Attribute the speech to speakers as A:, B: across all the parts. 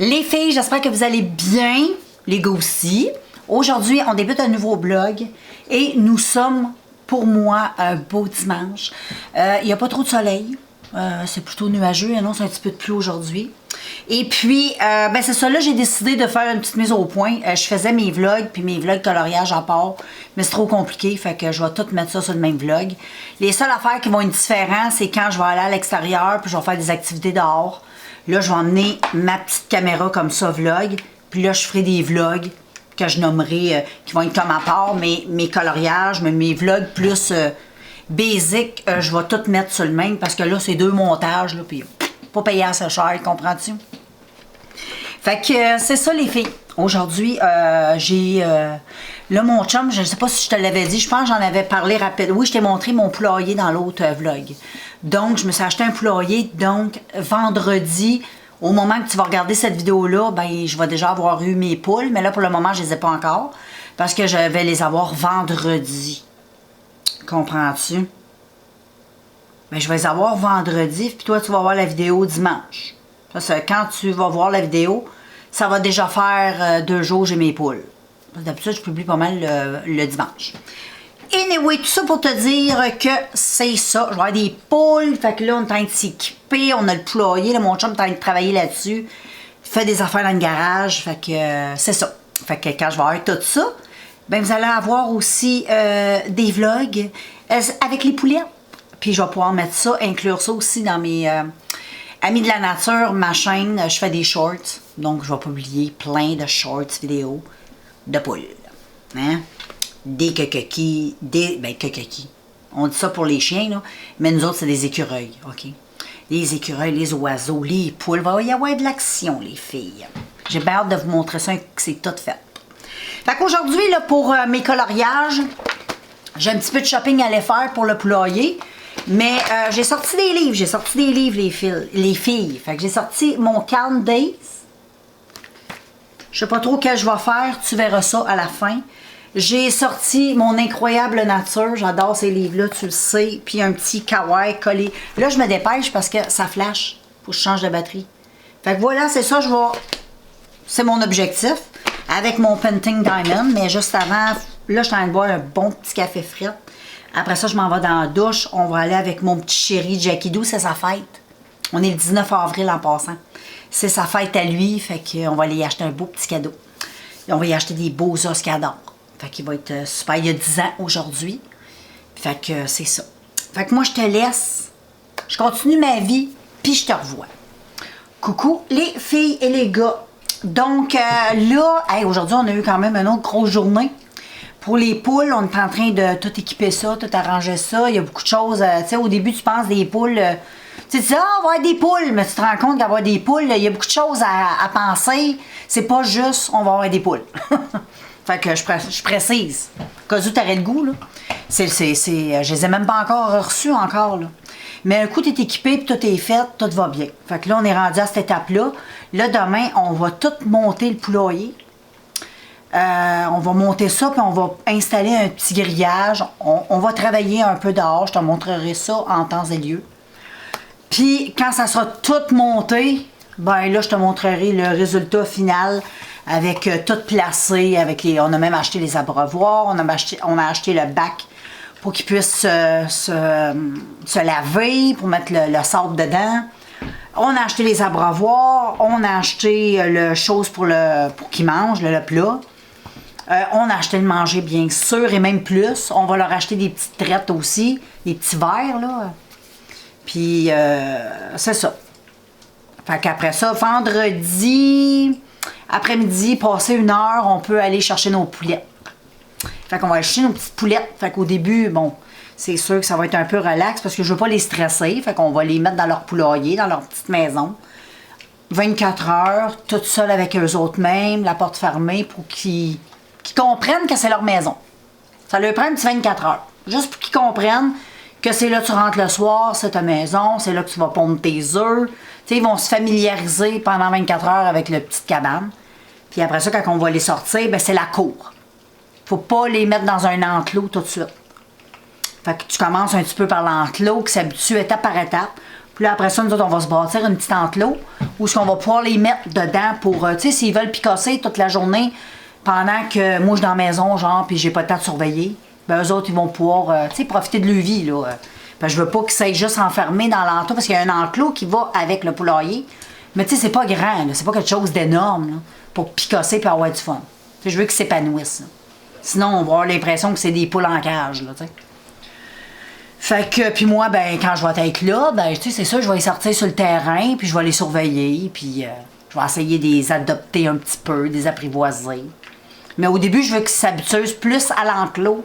A: Les filles, j'espère que vous allez bien, les gars aussi. Aujourd'hui, on débute un nouveau vlog et nous sommes, pour moi, un beau dimanche. Il n'y a pas trop de soleil, c'est plutôt nuageux, il annonce un petit peu de pluie aujourd'hui. Et puis, ben c'est ça, là j'ai décidé de faire une petite mise au point. Je faisais mes vlogs, puis mes vlogs coloriage à part, mais c'est trop compliqué, fait que je vais tout mettre ça sur le même vlog. Les seules affaires qui vont être différentes, c'est quand je vais aller à l'extérieur, puis je vais faire des activités dehors. Là, je vais emmener ma petite caméra comme ça, vlog, puis là, je ferai des vlogs que je nommerai, qui vont être comme à part, mes coloriages, mes vlogs plus basic, je vais tout mettre sur le même, parce que là, c'est deux montages, là, puis pas payer assez cher, comprends-tu? Fait que c'est ça les filles. Aujourd'hui, j'ai... là, mon chum, je ne sais pas si je te l'avais dit, je pense que j'en avais parlé rapidement. Oui, je t'ai montré mon poulailler dans l'autre vlog. Donc, je me suis acheté un poulailler. Donc, vendredi, au moment que tu vas regarder cette vidéo-là, ben, je vais déjà avoir eu mes poules. Mais là, pour le moment, je les ai pas encore. Parce que je vais les avoir vendredi. Comprends-tu? Ben, je vais les avoir vendredi, puis toi, tu vas voir la vidéo dimanche. Quand tu vas voir la vidéo, ça va déjà faire 2 jours, j'ai mes poules. D'habitude, je publie pas mal le dimanche. Anyway, tout ça pour te dire que c'est ça. Je vais avoir des poules, fait que là, on est en train de s'équiper, on a le poulailler, là, mon chum est en train de travailler là-dessus. Il fait des affaires dans le garage, fait que c'est ça. Fait que quand je vais avoir tout ça, ben vous allez avoir aussi des vlogs avec les poulettes. Puis je vais pouvoir mettre ça, inclure ça aussi dans mes Amis de la nature, ma chaîne. Je fais des shorts. Donc je vais publier plein de shorts vidéo de poules. Hein? Des coquilles, ben coquilles. On dit ça pour les chiens, là. Mais nous autres, c'est des écureuils, OK? Les écureuils, les oiseaux, les poules. Il va y avoir de l'action, les filles. J'ai bien hâte de vous montrer ça, que c'est tout fait. Fait qu'aujourd'hui, là, pour mes coloriages, j'ai un petit peu de shopping à aller faire pour le poulailler. Mais j'ai sorti des livres, les filles. Fait que j'ai sorti mon Calm Days. Je sais pas trop quel je vais faire, tu verras ça à la fin. J'ai sorti mon Incroyable Nature, j'adore ces livres-là, tu le sais. Puis un petit kawaii collé. Là, je me dépêche parce que ça flash. Faut que je change de batterie. Fait que voilà, c'est ça, c'est mon objectif. Avec mon Painting Diamond, mais juste avant, là, je suis en train de boire un bon petit café frit. Après ça, je m'en vais dans la douche. On va aller avec mon petit chéri Jackie Doo. C'est sa fête. On est le 19 avril en passant. C'est sa fête à lui. Fait qu'on va aller y acheter un beau petit cadeau. Et on va y acheter des beaux os cadors. Fait qu'il va être super. Il y a 10 ans aujourd'hui. Fait que c'est ça. Fait que moi, je te laisse. Je continue ma vie. Puis je te revois. Coucou les filles et les gars. Donc là, hey, aujourd'hui, on a eu quand même une autre grosse journée. Pour les poules, on est en train de tout équiper ça, tout arranger ça. Il y a beaucoup de choses. Tu sais, au début, tu penses des poules. Tu te dis, ah, on va avoir des poules. Mais tu te rends compte qu'avoir des poules, il y a beaucoup de choses à penser. C'est pas juste, on va avoir des poules. Fait que je précise. Cas où t'aurais le goût, là. Je les ai même pas encore reçus encore, là. Mais un coup, tu es équipé, puis tout est fait, tout va bien. Fait que là, on est rendu à cette étape-là. Là, demain, on va tout monter le poulailler. On va monter ça, puis on va installer un petit grillage. On va travailler un peu dehors. Je te montrerai ça en temps et lieu. Puis, quand ça sera tout monté, ben là, je te montrerai le résultat final avec tout placé. On a même acheté les abreuvoirs. On a acheté le bac pour qu'ils puissent se laver, pour mettre le sable dedans. On a acheté les abreuvoirs. On a acheté le chose pour qu'ils mangent, le plat. On a acheté le manger, bien sûr, et même plus. On va leur acheter des petites traites aussi, des petits verres, là. Puis, c'est ça. Fait qu'après ça, vendredi, après-midi, passer 1 heure, on peut aller chercher nos poulettes. Fait qu'on va aller chercher nos petites poulettes. Fait qu'au début, bon, c'est sûr que ça va être un peu relax parce que je veux pas les stresser. Fait qu'on va les mettre dans leur poulailler, dans leur petite maison. 24 heures, toutes seules avec eux autres mêmes, la porte fermée pour qu'ils comprennent que c'est leur maison. Ça leur prend un petit 24 heures. Juste pour qu'ils comprennent que c'est là que tu rentres le soir, c'est ta maison, c'est là que tu vas pondre tes œufs. Tu sais, ils vont se familiariser pendant 24 heures avec la petite cabane. Puis après ça, quand on va les sortir, ben c'est la cour. Faut pas les mettre dans un enclos tout de suite. Fait que tu commences un petit peu par l'enclos, qui s'habitue étape par étape. Puis Puis là, après ça, nous autres, on va se bâtir une petite enclos où on va pouvoir les mettre dedans pour, tu sais, s'ils veulent picasser toute la journée pendant que moi, je suis dans la maison, genre, puis j'ai pas le temps de surveiller, ben eux autres, ils vont pouvoir, tu sais, profiter de leur vie, là. Je veux pas qu'ils s'aillent juste enfermés dans l'enclos, parce qu'il y a un enclos qui va avec le poulailler. Mais tu sais, c'est pas grand, là. C'est pas quelque chose d'énorme, là, pour picasser et avoir du fun. T'sais, je veux qu'ils s'épanouissent, là. Sinon, on va avoir l'impression que c'est des poules en cage, là, tu sais. Fait que, puis moi, ben, quand je vais être là, ben, tu sais, c'est ça, je vais les sortir sur le terrain, puis je vais les surveiller, puis je vais essayer de les adopter un petit peu, de les apprivoiser. Mais au début, je veux qu'ils s'habituent plus à l'enclos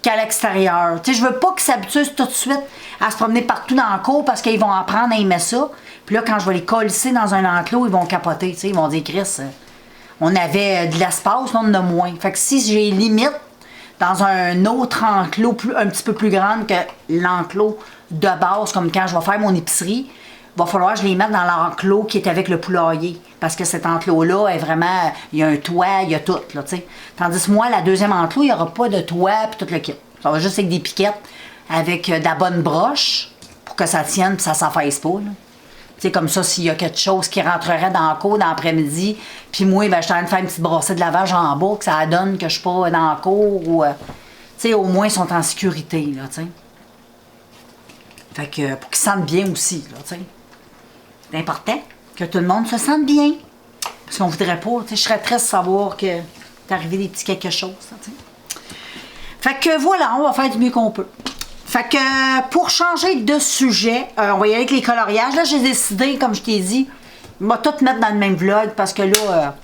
A: qu'à l'extérieur. Tu sais, je veux pas qu'ils s'habituent tout de suite à se promener partout dans le cours parce qu'ils vont apprendre à aimer ça. Puis là, quand je vais les colisser dans un enclos, ils vont capoter, tu sais, ils vont dire, Chris, on avait de l'espace, là, on en a moins. Fait que si j'ai limite dans un autre enclos un petit peu plus grand que l'enclos de base, comme quand je vais faire mon épicerie, il va falloir que je les mette dans l'enclos qui est avec le poulailler. Parce que cet enclos-là est vraiment... Il y a un toit, il y a tout, là, tu sais. Tandis que moi, la deuxième enclos, il n'y aura pas de toit puis tout le kit. Ça va juste avec des piquettes, avec de la bonne broche, pour que ça tienne puis ça s'affaisse pas, là. Tu sais, comme ça, s'il y a quelque chose qui rentrerait dans le cour dans l'après-midi, puis moi, ben, je suis en train de faire une petite brossée de lavage en bas, que ça donne que je suis pas dans le cour, ou... tu sais, au moins, ils sont en sécurité, là, tu sais. Fait que, pour qu'ils se sentent bien aussi, là, tu sais. C'est important que tout le monde se sente bien. Parce qu'on voudrait pas, tu sais, je serais triste de savoir que t'es arrivé des petits quelque chose, tu sais. Fait que, voilà, on va faire du mieux qu'on peut. Fait que pour changer de sujet, on va y aller avec les coloriages. Là, j'ai décidé, comme je t'ai dit, je vais tout mettre dans le même vlog parce que là,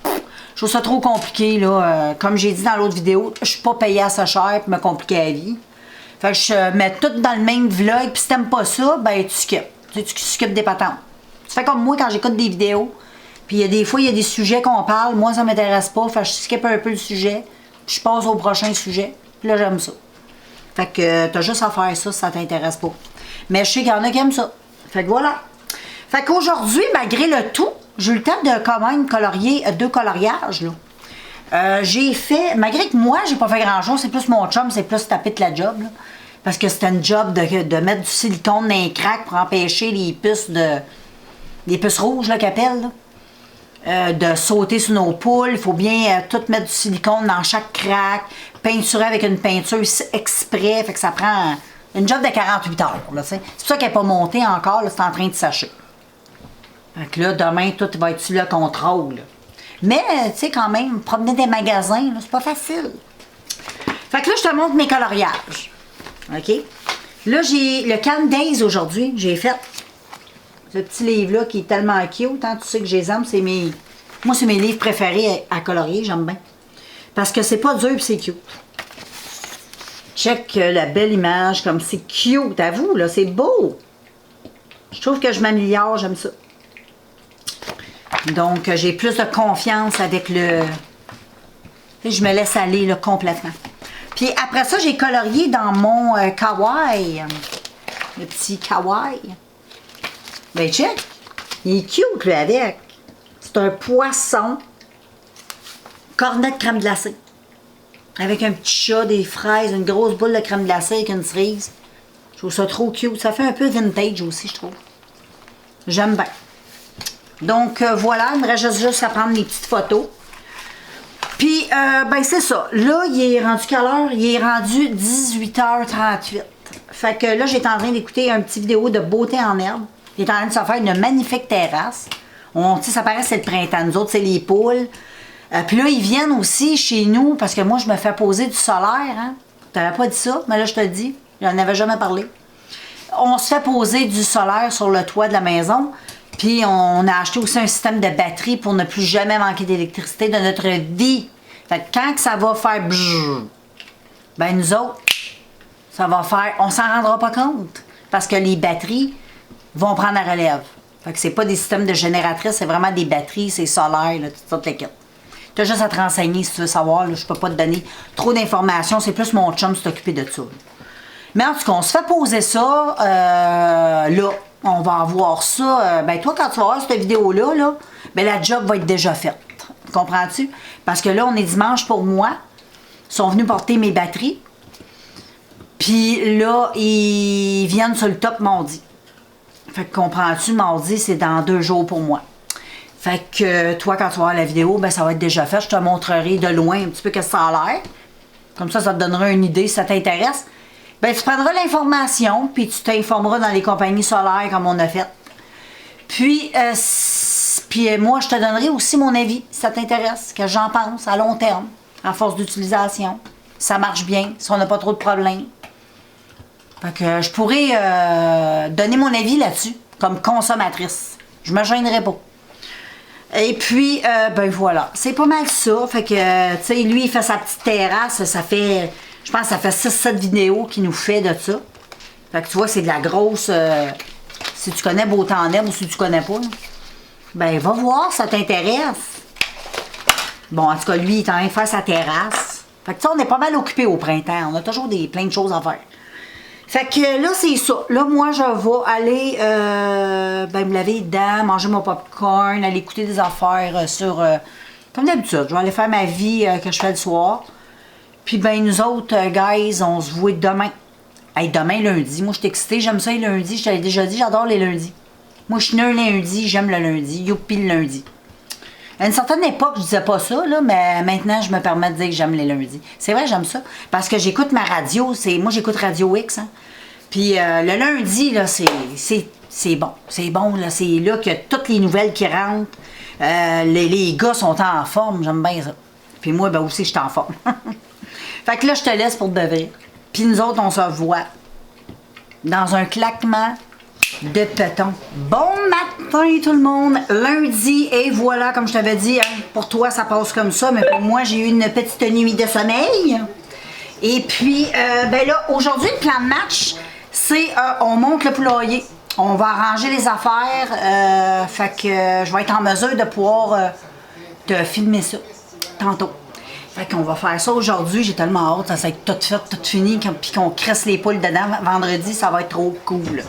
A: je trouve ça trop compliqué. Là, comme j'ai dit dans l'autre vidéo, je suis pas payée assez cher pour me compliquer la vie. Fait que je mets tout dans le même vlog. Puis si t'aimes pas ça, ben tu skippes. Tu skippes des patentes. Tu fais comme moi quand j'écoute des vidéos. Puis il y a des fois, il y a des sujets qu'on parle. Moi, ça m'intéresse pas. Fait que je skip un peu le sujet. Puis je passe au prochain sujet. Puis là, j'aime ça. Fait que t'as juste à faire ça si ça t'intéresse pas. Mais je sais qu'il y en a qui aiment ça. Fait que voilà. Fait qu'aujourd'hui, malgré le tout, j'ai eu le temps de quand même colorier 2 coloriages, là. J'ai fait, malgré que moi, j'ai pas fait grand-chose, c'est plus mon chum, c'est plus taper de la job, là. Parce que c'était une job de mettre du silicone dans les craques pour empêcher les puces rouges, là, qu'ils appellent, là. De sauter sur nos poules. Il faut bien tout mettre du silicone dans chaque craque, peinturer avec une peinture exprès, fait que ça prend une job de 48 heures. C'est pour ça qu'elle n'est pas montée encore, c'est en train de sécher. Fait que là, demain, tout va être sur le contrôle. Là. Mais, tu sais, quand même, promener des magasins, c'est pas facile. Fait que là, je te montre mes coloriages. OK? Là, j'ai le Can Days aujourd'hui, j'ai fait ce petit livre-là qui est tellement cute, hein, tu sais que je les aime, c'est mes... Moi, c'est mes livres préférés à colorier, j'aime bien. Parce que c'est pas dur et c'est cute. Check la belle image, comme c'est cute, à vous, là, c'est beau. Je trouve que je m'améliore, j'aime ça. Donc, j'ai plus de confiance avec le... Je me laisse aller, là, complètement. Puis après ça, j'ai colorié dans mon kawaii. Le petit kawaii. Ben, check. Il est cute, lui, avec. C'est un poisson. Cornet de crème glacée. Avec un petit chat, des fraises, une grosse boule de crème glacée avec une cerise. Je trouve ça trop cute. Ça fait un peu vintage aussi, je trouve. J'aime bien. Donc, voilà. Il me reste juste à prendre mes petites photos. Puis, ben, c'est ça. Là, il est rendu quelle heure? Il est rendu 18h38. Fait que là, j'étais en train d'écouter un petit vidéo de beauté en herbe. Il est en train de se faire une magnifique terrasse. Ça paraît que c'est le printemps. Nous autres, c'est les poules. Puis là, ils viennent aussi chez nous, parce que moi, je me fais poser du solaire. Hein? T'avais pas dit ça, mais là, je te le dis. J'en avais jamais parlé. On se fait poser du solaire sur le toit de la maison. Puis on a acheté aussi un système de batterie pour ne plus jamais manquer d'électricité de notre vie. Fait que quand que ça va faire bzzz, ben nous autres, ça va faire... On s'en rendra pas compte. Parce que les batteries vont prendre la relève. Fait que c'est pas des systèmes de génératrices, c'est vraiment des batteries, c'est solaire, là, toutes les kits. Tu as juste à te renseigner si tu veux savoir. Là, je peux pas te donner trop d'informations. C'est plus mon chum qui s'est occupé de ça. Là. Mais en tout cas, on se fait poser ça. Là, on va avoir ça. Ben toi, quand tu vas voir cette vidéo-là, là, ben la job va être déjà faite. Comprends-tu? Parce que là, on est dimanche pour moi. Ils sont venus porter mes batteries. Puis là, ils viennent sur le top mardi. Fait que comprends-tu, mardi, c'est dans 2 jours pour moi. Fait que toi, quand tu vas voir la vidéo, ben ça va être déjà fait. Je te montrerai de loin un petit peu qu'est-ce que ça a l'air. Comme ça te donnera une idée si ça t'intéresse. Ben tu prendras l'information, puis tu t'informeras dans les compagnies solaires comme on a fait. Puis, moi, je te donnerai aussi mon avis, si ça t'intéresse, que j'en pense à long terme, à force d'utilisation. Ça marche bien, si on n'a pas trop de problèmes. Fait que je pourrais donner mon avis là-dessus, comme consommatrice. Je me gênerais pas. Et puis, ben voilà, c'est pas mal ça. Fait que, tu sais, lui, il fait sa petite terrasse, ça fait, je pense que ça fait 6-7 vidéos qu'il nous fait de ça. Fait que tu vois, c'est de la grosse, si tu connais Beau Temps ou si tu connais pas, là, ben va voir, ça t'intéresse. Bon, en tout cas, lui, il est en train de faire sa terrasse. Fait que, tu sais, on est pas mal occupé au printemps. On a toujours plein de choses à faire. Fait que là, c'est ça. Là, moi, je vais aller me laver les dents, manger mon popcorn, aller écouter des affaires sur... comme d'habitude, je vais aller faire ma vie que je fais le soir. Puis, ben nous autres, guys, on se voit demain. Hey, demain, lundi. Moi, je suis excitée, j'aime ça les lundis. Je t'avais déjà dit, j'adore les lundis. Moi, je suis née un lundi, j'aime le lundi. Youpi le lundi. À une certaine époque, je disais pas ça, là, mais maintenant, je me permets de dire que j'aime les lundis. C'est vrai, j'aime ça. Parce que j'écoute ma radio. Moi, j'écoute Radio X. Hein. Puis le lundi, là, c'est bon. C'est bon, là. C'est là qu'il y a toutes les nouvelles qui rentrent. Les gars sont en forme. J'aime bien ça. Puis moi, ben aussi, je suis en forme. Fait que là, je te laisse pour de vrai. Puis nous autres, on se voit dans un claquement de pétons. Bon matin tout le monde, lundi, et voilà, comme je t'avais dit, hein, pour toi ça passe comme ça, mais pour moi j'ai eu une petite nuit de sommeil. Et puis, ben là, aujourd'hui le plan de match, c'est on monte le poulailler. On va arranger les affaires, fait que je vais être en mesure de pouvoir te filmer ça tantôt. Fait qu'on va faire ça aujourd'hui, j'ai tellement hâte, ça va être tout fait, tout fini, puis qu'on cresse les poules dedans. Vendredi, ça va être trop cool.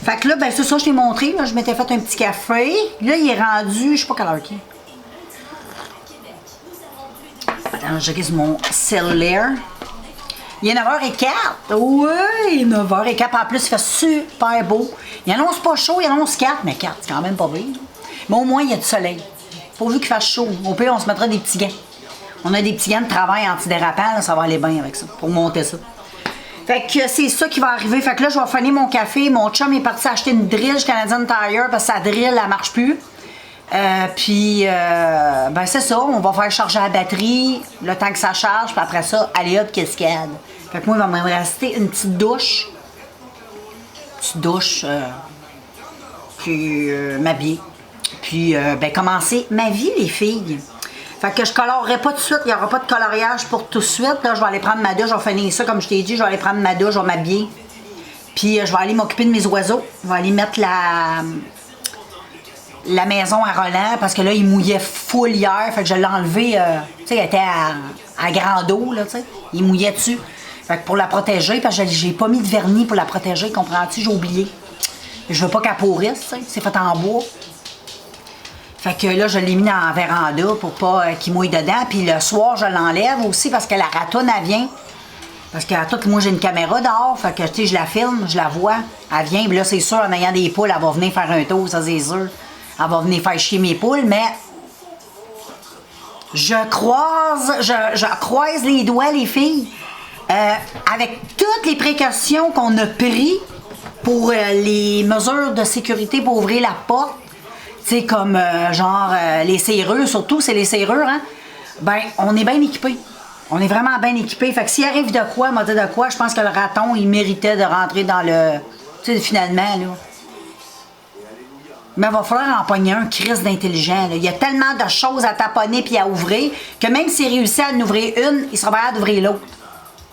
A: Fait que là, ben c'est ça, je t'ai montré, là, je m'étais fait un petit café. Là, il est rendu, je sais pas quelle heure qu'il est. Attends, je regarde sur mon cellulaire. Il est 9h04. Oui, 9h04. En plus, il fait super beau. Il annonce pas chaud, il annonce 4, mais 4, c'est quand même pas vrai. Mais au moins, il y a du soleil. Pourvu qu'il fasse chaud. Au pire, on se mettra des petits gants. On a des petits gants de travail antidérapants, là, ça va aller bien avec ça, pour monter ça. Fait que c'est ça qui va arriver. Fait que là, je vais finir mon café. Mon chum est parti acheter une drill Canadian Tire parce que sa drill, elle marche plus. Puis, ben c'est ça, on va faire charger la batterie, le temps que ça charge, puis après ça, allez hop, cascade. Fait que moi, il va me rester une petite douche. Petite douche, puis m'habiller. Puis, ben commencer ma vie, les filles. Fait que je colorerai pas tout de suite, il n'y aura pas de coloriage pour tout de suite. Là, je vais aller prendre ma douche, je vais finir ça comme je t'ai dit, je vais aller prendre ma douche, je vais m'habiller. Puis je vais aller m'occuper de mes oiseaux. Je vais aller mettre la maison à Roland parce que là, il mouillait full hier. Fait que je l'ai enlevé, tu sais, elle était à grande eau, là, tu sais. Il mouillait dessus. Fait que pour la protéger, parce que j'ai pas mis de vernis pour la protéger, comprends-tu? J'ai oublié. Je veux pas qu'elle pourrisse, tu sais. C'est fait en bois. Fait que là, je l'ai mis dans la véranda pour pas qu'il mouille dedans. Puis le soir, je l'enlève aussi parce que la ratoune, elle vient. Parce que moi, j'ai une caméra dehors. Fait que, tu sais, je la filme, je la vois. Elle vient. Puis là, c'est sûr, en ayant des poules, elle va venir faire un tour, ça, c'est sûr. Elle va venir faire chier mes poules, mais je croise les doigts, les filles. Avec toutes les précautions qu'on a prises pour les mesures de sécurité pour ouvrir la porte, tu sais, comme les serrures, surtout, c'est les serrures, hein? Ben, on est bien équipés. On est vraiment bien équipés. Fait que s'il arrive de quoi, m'a dit de quoi, je pense que le raton, il méritait de rentrer dans le... Tu sais, finalement, là. Mais il va falloir en pogner un crise d'intelligent. Il y a tellement de choses à taponner puis à ouvrir que même s'il réussit à en ouvrir une, il sera pas capable d'ouvrir l'autre.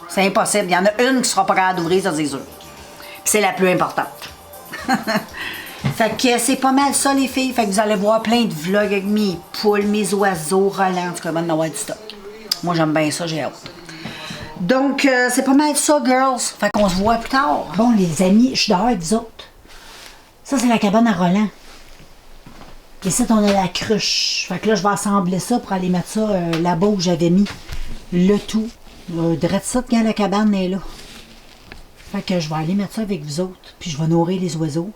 A: C'est impossible. Il y en a une qui sera pas capable d'ouvrir, ça c'est sûr. Puis c'est la plus importante. Fait que c'est pas mal ça, les filles. Fait que vous allez voir plein de vlogs avec mes poules, mes oiseaux, Roland. En tout cas, on va avoir du stock. Moi, j'aime bien ça, j'ai hâte. Donc, c'est pas mal ça, girls. Fait qu'on se voit plus tard. Bon, les amis, je suis dehors avec vous autres. Ça, c'est la cabane à Roland. Ici, on a la cruche. Fait que là, je vais assembler ça pour aller mettre ça là-bas où j'avais mis le tout. Drette ça, quand la cabane est là. Fait que je vais aller mettre ça avec vous autres. Puis je vais nourrir les oiseaux.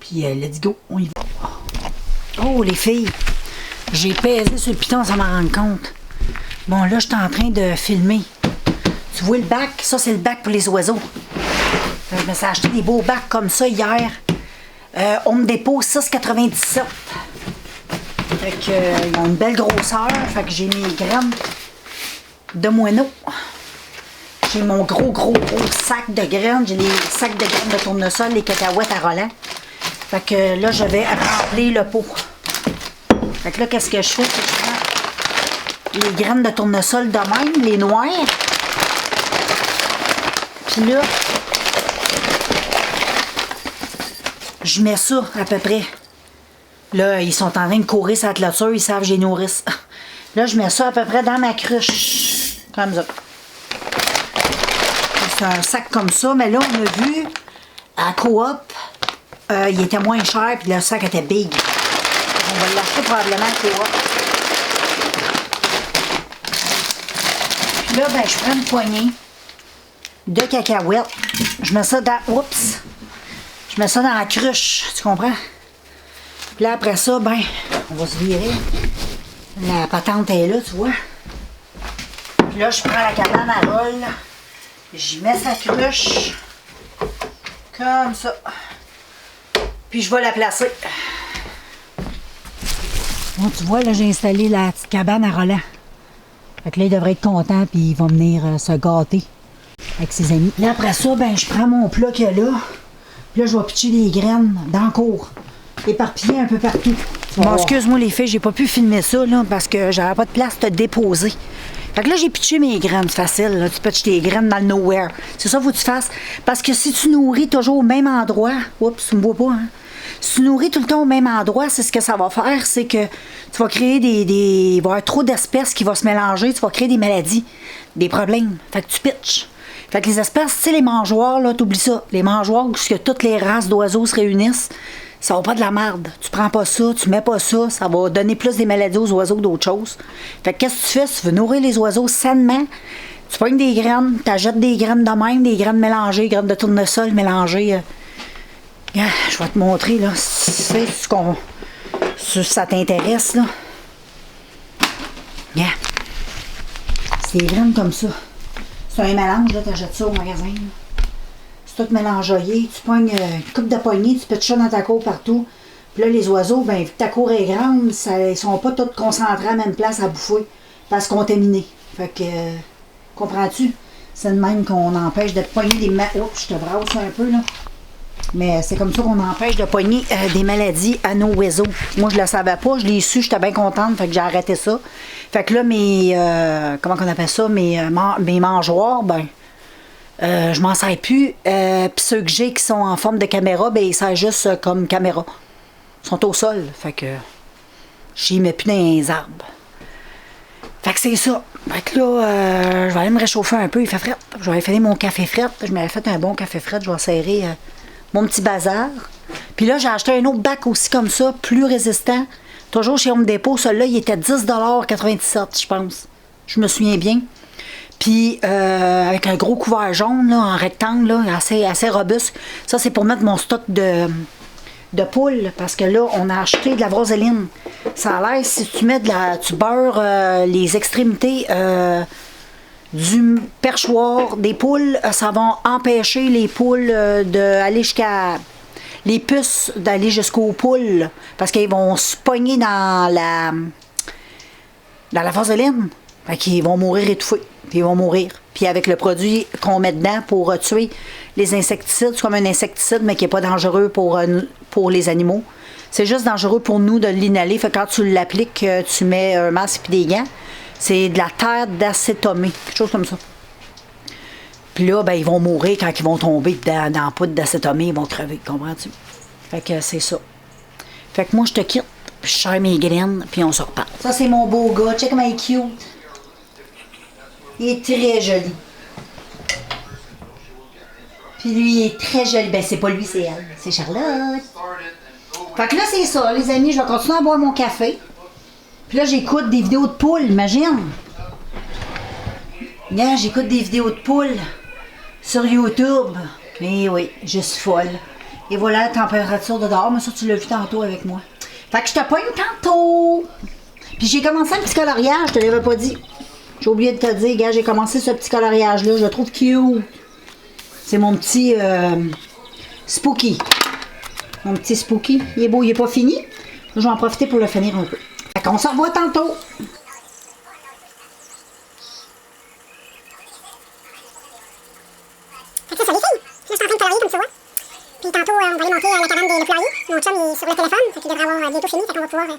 A: Puis let's go, on y va. Oh les filles, j'ai pesé sur le piton sans m'en rendre compte. Bon là, je suis en train de filmer. Tu vois le bac? Ça, c'est le bac pour les oiseaux. Je me suis acheté des beaux bacs comme ça hier. Home Depot 6,97. Fait que, ils ont une belle grosseur. Fait que j'ai mes graines de moineaux. J'ai mon gros sac de graines. J'ai les sacs de graines de tournesol, les cacahuètes à Roland. Fait que là, je vais remplir le pot. Fait que là, qu'est-ce que je fais? C'est que je prends les graines de tournesol de même, les noires. Puis là, je mets ça à peu près. Là, ils sont en train de courir sa clôture, ils savent que j'ai nourrice. Là, je mets ça à peu près dans ma cruche. Comme ça. C'est un sac comme ça, mais là, on a vu à Coop, il était moins cher, puis le sac était big. On va l'acheter probablement à Coop. Puis là, ben, je prends une poignée de cacahuètes. Je mets ça dans... Oups! Je mets ça dans la cruche, tu comprends? Puis là, après ça, ben, on va se virer. La patente est là, tu vois. Puis là, je prends la cabane à rôle. J'y mets sa cruche. Comme ça. Puis je vais la placer. Bon, tu vois, là, j'ai installé la petite cabane à Roland. Fait que là, il devrait être content, puis il va venir se gâter avec ses amis. Là, après ça, ben, je prends mon plat qu'il y a là. Puis là, je vais pitcher des graines dans le cours. Éparpillées un peu partout. Bon, excuse-moi les filles, j'ai pas pu filmer ça, là, parce que j'avais pas de place de déposer. Fait que là, j'ai pitché mes graines, c'est facile, là. Tu pitches tes graines dans le nowhere. C'est ça qu'il faut que tu fasses. Parce que si tu nourris toujours au même endroit, oups, tu me vois pas, hein? Si tu nourris tout le temps au même endroit, c'est ce que ça va faire, c'est que tu vas créer il va y avoir trop d'espèces qui vont se mélanger, tu vas créer des maladies, des problèmes. Fait que tu pitches. Fait que les espèces, tu sais, les mangeoires, là, t'oublies ça. Les mangeoires, où toutes les races d'oiseaux se réunissent, ça va pas de la merde. Tu prends pas ça, tu mets pas ça, ça va donner plus des maladies aux oiseaux que d'autres choses. Fait que qu'est-ce que tu fais? Si tu veux nourrir les oiseaux sainement, tu pognes des graines, t'achètes des graines de même, des graines mélangées, graines de tournesol mélangées. Je vais te montrer, là, si ça t'intéresse, là. C'est des graines comme ça. C'est un mélange, là, t'achètes ça au magasin, là. C'est tout mélangeoyé. Tu pognes une coupe de poignée, tu pitches ça dans ta cour partout. Puis là, les oiseaux, ben, vu que ta cour est grande, ils sont pas tous concentrés à la même place à bouffer. Parce qu'on contaminé. Fait que, comprends-tu? C'est de même qu'on empêche de pogner des maladies. Oups, je te brasse un peu, là. Mais c'est comme ça qu'on empêche de pogner des maladies à nos oiseaux. Moi, je le savais pas, je l'ai su, j'étais bien contente, fait que j'ai arrêté ça. Fait que là, comment on appelle ça, mes mangeoires, ben, je m'en sers plus. Puis ceux que j'ai qui sont en forme de caméra, ben, ils servent juste comme caméra. Ils sont au sol, fait que je les mets plus dans les arbres. Fait que c'est ça. Fait que là, je vais aller me réchauffer un peu, il fait fret. Je vais aller faire mon café fret. Je m'avais fait un bon café fret, je vais serrer mon petit bazar. Puis là, j'ai acheté un autre bac aussi comme ça, plus résistant. Toujours chez Home Depot. Celui-là, il était 10,97 $, je pense. Je me souviens bien. Puis, avec un gros couvert jaune, là, en rectangle, là, assez robuste. Ça, c'est pour mettre mon stock de poules. Parce que là, on a acheté de la vaseline. Ça a l'air, si tu mets tu beurres les extrémités du perchoir des poules, ça va empêcher les poules d'aller jusqu'à... les puces d'aller jusqu'aux poules. Parce qu'ils vont se pogner dans la vaseline. Fait qu'ils vont mourir étouffés. Puis ils vont mourir. Puis avec le produit qu'on met dedans pour tuer les insecticides, c'est comme un insecticide, mais qui n'est pas dangereux pour les animaux. C'est juste dangereux pour nous de l'inhaler. Fait que quand tu l'appliques, tu mets un masque et des gants. C'est de la terre d'acétomée, quelque chose comme ça. Puis là, ben, ils vont mourir quand ils vont tomber dans la poudre d'acétomée, ils vont crever, comprends-tu? Fait que c'est ça. Fait que moi, je te quitte, puis je serre mes graines, puis on se reparle. Ça, c'est mon beau gars. Check comment il est cute. Il est très joli. Puis lui, il est très joli. Ben, c'est pas lui, c'est elle. C'est Charlotte. Fait que là, c'est ça, les amis. Je vais continuer à boire mon café. Puis là, j'écoute des vidéos de poules, imagine. Là, j'écoute des vidéos de poules sur YouTube. Mais oui, je suis folle. Et voilà la température de dehors. Mais ça, tu l'as vu tantôt avec moi. Fait que je te pogne tantôt. Puis j'ai commencé un petit coloriage, je te l'avais pas dit. J'ai oublié de te dire, gars, j'ai commencé ce petit coloriage-là. Je le trouve cute. C'est mon petit Spooky. Mon petit Spooky. Il est beau, il est pas fini. Je vais en profiter pour le finir un peu. Fait qu'on se revoit tantôt.
B: Fait que c'est ça, les filles. Là, je suis en train de colorier, comme tu vois. Puis tantôt, on va aller monter la cabane des poulailler. Mon chum il est sur le téléphone, fait qu'il devrait avoir bientôt fini, fait qu'on va pouvoir aller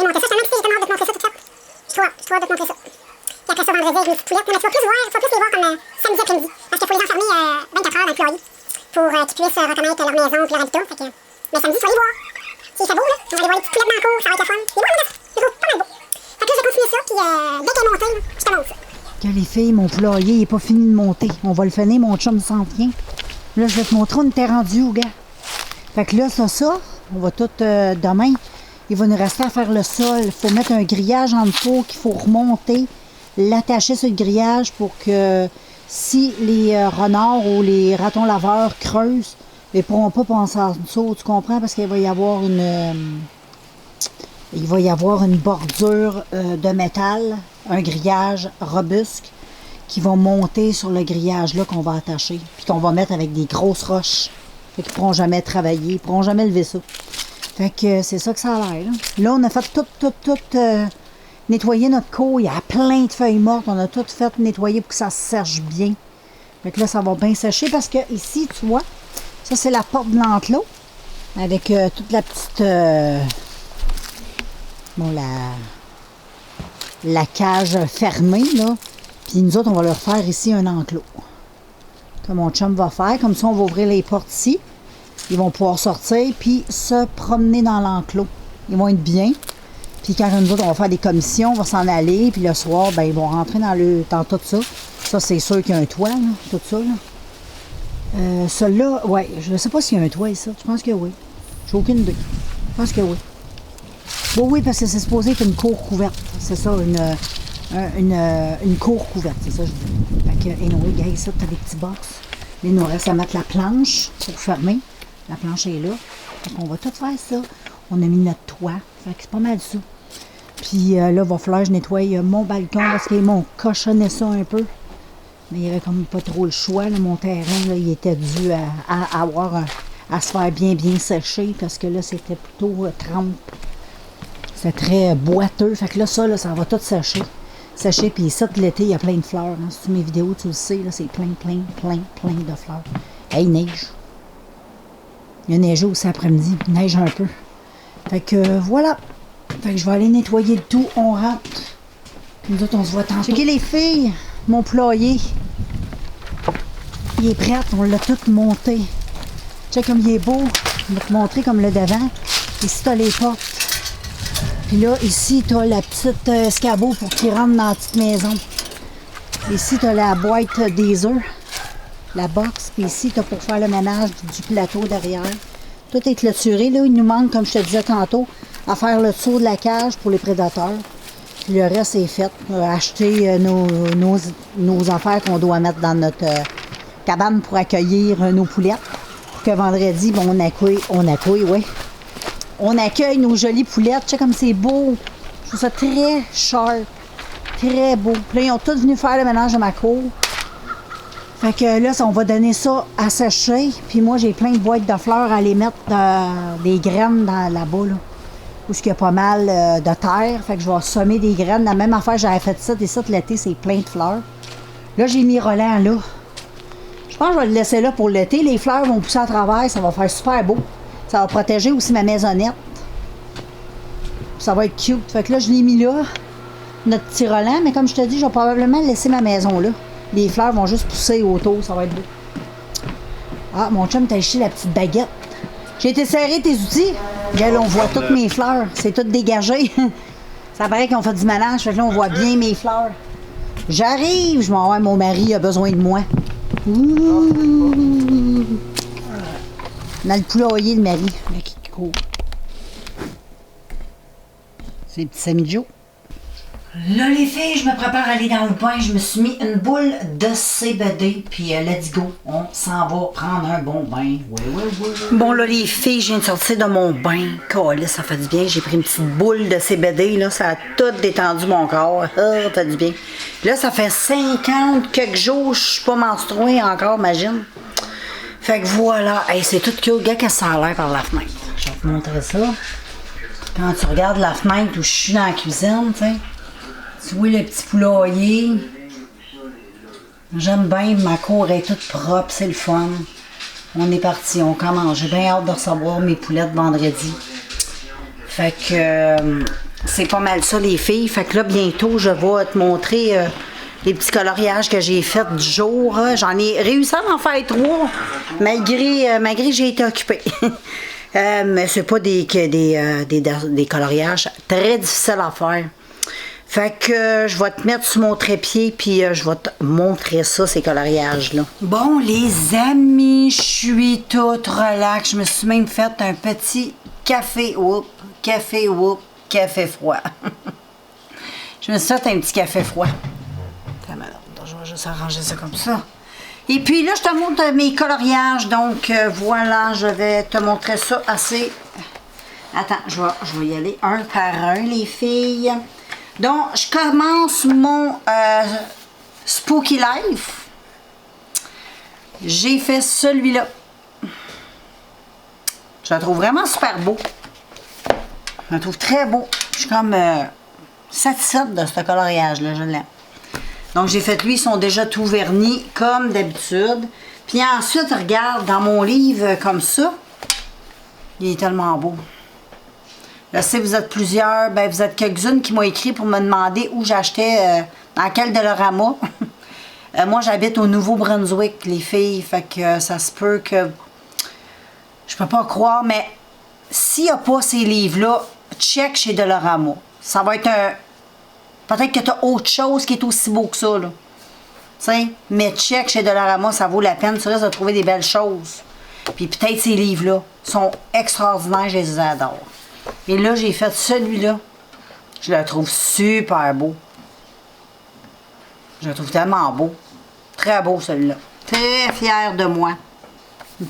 B: monter ça. Je t'en ai tellement hâte de te montrer ça tout de suite. Je suis trop hâte de te montrer ça. Puis après ça, vendredi, avec une petite poulette. Non, mais tu vas plus les voir comme samedi après-midi. Parce qu'il faut les enfermer 24 heures dans le poulailler pour qu'ils puissent reconnaître leur maison et leur habitat. Fait que, mais samedi, tu vas les voir. Il fait beau, là. On va aller voir les petites poulettes dans le cours, ça va être le fun. Il est beau, le neuf. Je trouve pas mal beau. Fait que là, j'ai continué ça, puis dès qu'elle est montée, là, je te montre ça.
A: Quand les filles, mon poulailler n'est pas fini de monter. On va le finir, mon chum s'en vient. Là, je vais te montrer où on était rendu, au gars. Fait que là, ça, on va tout demain. Il va nous rester à faire le sol. Il faut mettre un grillage en dessous qu'il faut remonter, l'attacher sur le grillage pour que si les renards ou les ratons laveurs creusent, ils ne pourront pas passer en dessous, tu comprends? Parce qu'il va y avoir une bordure de métal, un grillage robuste qui va monter sur le grillage là qu'on va attacher, puis qu'on va mettre avec des grosses roches. Fait qu'ils ne pourront jamais travailler, ils ne pourront jamais lever ça. Fait que c'est ça que ça a l'air. Là, on a fait tout nettoyer notre cour. Il y a plein de feuilles mortes. On a tout fait nettoyer pour que ça se sèche bien. Fait que là, ça va bien sécher parce que ici, tu vois, ça c'est la porte de l'enclos avec toute la petite... la cage fermée, là. Puis nous autres, on va leur faire ici un enclos. Que mon chum va faire. Comme ça, on va ouvrir les portes ici. Ils vont pouvoir sortir puis se promener dans l'enclos. Ils vont être bien. Puis quand nous autres, on va faire des commissions, on va s'en aller. Puis le soir, ben ils vont rentrer dans tout ça. Ça, c'est sûr qu'il y a un toit, là, tout ça. Là. Celui-là, ouais, je ne sais pas s'il y a un toit ici. Je pense que oui. J'ai aucune idée. Je pense que oui. Bon, oui, parce que c'est supposé être une cour couverte. C'est ça, une cour couverte, c'est ça que je dis. Fait que, anyway, gars, ça, t'as des petits box. Il nous reste à mettre la planche pour fermer. La planche est là. Donc, on va tout faire ça. On a mis notre toit. Fait que c'est pas mal ça. Puis là, il va falloir que je nettoie mon balcon parce qu'ils m'ont cochonné ça un peu. Mais il n'y avait comme pas trop le choix. Là. Mon terrain, là, il était dû à se faire bien sécher parce que là, c'était plutôt trempe. C'était très boiteux. Fait que là, ça va tout sécher. Puis ça, l'été, il y a plein de fleurs. Hein. Si tu mes vidéos, tu le sais, là, c'est plein de fleurs. Hey, il neige. Il y a neigé aussi après-midi. Il neige un peu. Fait que voilà. Fait que je vais aller nettoyer le tout. On rentre. Nous autres, on se voit tantôt. Checkez les filles. Mon poulailler. Il est prêt. On l'a tout monté. Check comme il est beau. Je vais te montrer comme le devant. Ici, t'as les portes. Puis là, ici, tu as la petite escabeau pour qu'il rentre dans la petite maison. Ici, tu as la boîte des œufs, la box. Puis ici, tu as pour faire le ménage du plateau derrière. Tout est clôturé. Là, il nous manque, comme je te disais tantôt, à faire le tour de la cage pour les prédateurs. Puis le reste est fait. Acheter nos affaires qu'on doit mettre dans notre cabane pour accueillir nos poulettes. Pour que vendredi, bon, on accueille nos jolies poulettes. Tu sais comme c'est beau. Je trouve ça très sharp. Très beau. Puis là, ils ont tous venu faire le ménage de ma cour. Fait que là, on va donner ça à sécher. Puis moi, j'ai plein de boîtes de fleurs à aller mettre des graines là-bas. Là, où il y a pas mal de terre. Fait que je vais semer des graines. La même affaire, j'avais fait ça. Et ça, l'été, c'est plein de fleurs. Là, j'ai mis Roland là. Je pense que je vais le laisser là pour l'été. Les fleurs vont pousser à travers. Ça va faire super beau. Ça va protéger aussi ma maisonnette. Ça va être cute. Fait que là, je l'ai mis là, notre petit Roland. Mais comme je te dis, je vais probablement laisser ma maison là. Les fleurs vont juste pousser autour. Ça va être beau. Ah, mon chum t'a acheté la petite baguette. J'ai été serrer tes outils. Là, on voit toutes mes fleurs. C'est tout dégagé. Ça paraît qu'on fait du ménage. Fait que là, on voit bien mes fleurs. J'arrive. Je m'en vais. Mon mari a besoin de moi. Ouh. Dans le poulailler, le mari, là, qui court. C'est le petit Sammy Joe. Là, les filles, je me prépare à aller dans le bain. Je me suis mis une boule de CBD. Puis, let's go. On s'en va prendre un bon bain. Ouais. Bon, là, les filles, je viens de sortir de mon bain. Là, ça fait du bien. J'ai pris une petite boule de CBD. Là, ça a tout détendu mon corps. Ça fait du bien. Là, ça fait 50 quelques jours. Je suis pas menstruée encore, imagine. Fait que voilà. Hey, c'est tout cute. Regarde que ça a l'air par la fenêtre. Je vais te montrer ça. Quand tu regardes la fenêtre où je suis dans la cuisine, tu sais. Tu vois le petit poulailler. J'aime bien, ma cour est toute propre, c'est le fun. On est parti, on commence. J'ai bien hâte de recevoir mes poulettes vendredi. Fait que c'est pas mal ça, les filles. Fait que là, bientôt, je vais te montrer les petits coloriages que j'ai faits du jour. J'en ai réussi à en faire 3, malgré j'ai été occupée. Mais c'est pas des coloriages très difficiles à faire. Fait que je vais te mettre sur mon trépied, puis je vais te montrer ça, ces coloriages-là. Bon, les amis, je suis toute relax. Je me suis même fait un petit café froid. Je me suis fait un petit café froid. Je vais juste arranger ça comme ça. Et puis là, je te montre mes coloriages. Donc, voilà, je vais te montrer ça assez... Attends, je vais y aller un par un, les filles. Donc, je commence mon Spooky Life. J'ai fait celui-là. Je le trouve vraiment super beau. Je le trouve très beau. Je suis comme satisfaite de ce coloriage-là. Je l'aime. Donc, j'ai fait lui. Ils sont déjà tout vernis, comme d'habitude. Puis ensuite, regarde, dans mon livre, comme ça. Il est tellement beau. Je sais, vous êtes plusieurs, ben vous êtes quelques-unes qui m'ont écrit pour me demander où j'achetais, dans quel Dollarama. Moi, j'habite au Nouveau-Brunswick, les filles, fait que ça se peut que... Je peux pas croire, mais s'il n'y a pas ces livres-là, check chez Dollarama. Ça va être un... Peut-être que tu as autre chose qui est aussi beau que ça, là. Tu sais, mais check chez Dollarama, ça vaut la peine. Tu risques de trouver des belles choses. Puis peut-être ces livres-là sont extraordinaires, je les adore. Et là, j'ai fait celui-là. Je le trouve super beau. Je le trouve tellement beau. Très beau, celui-là. Très fière de moi.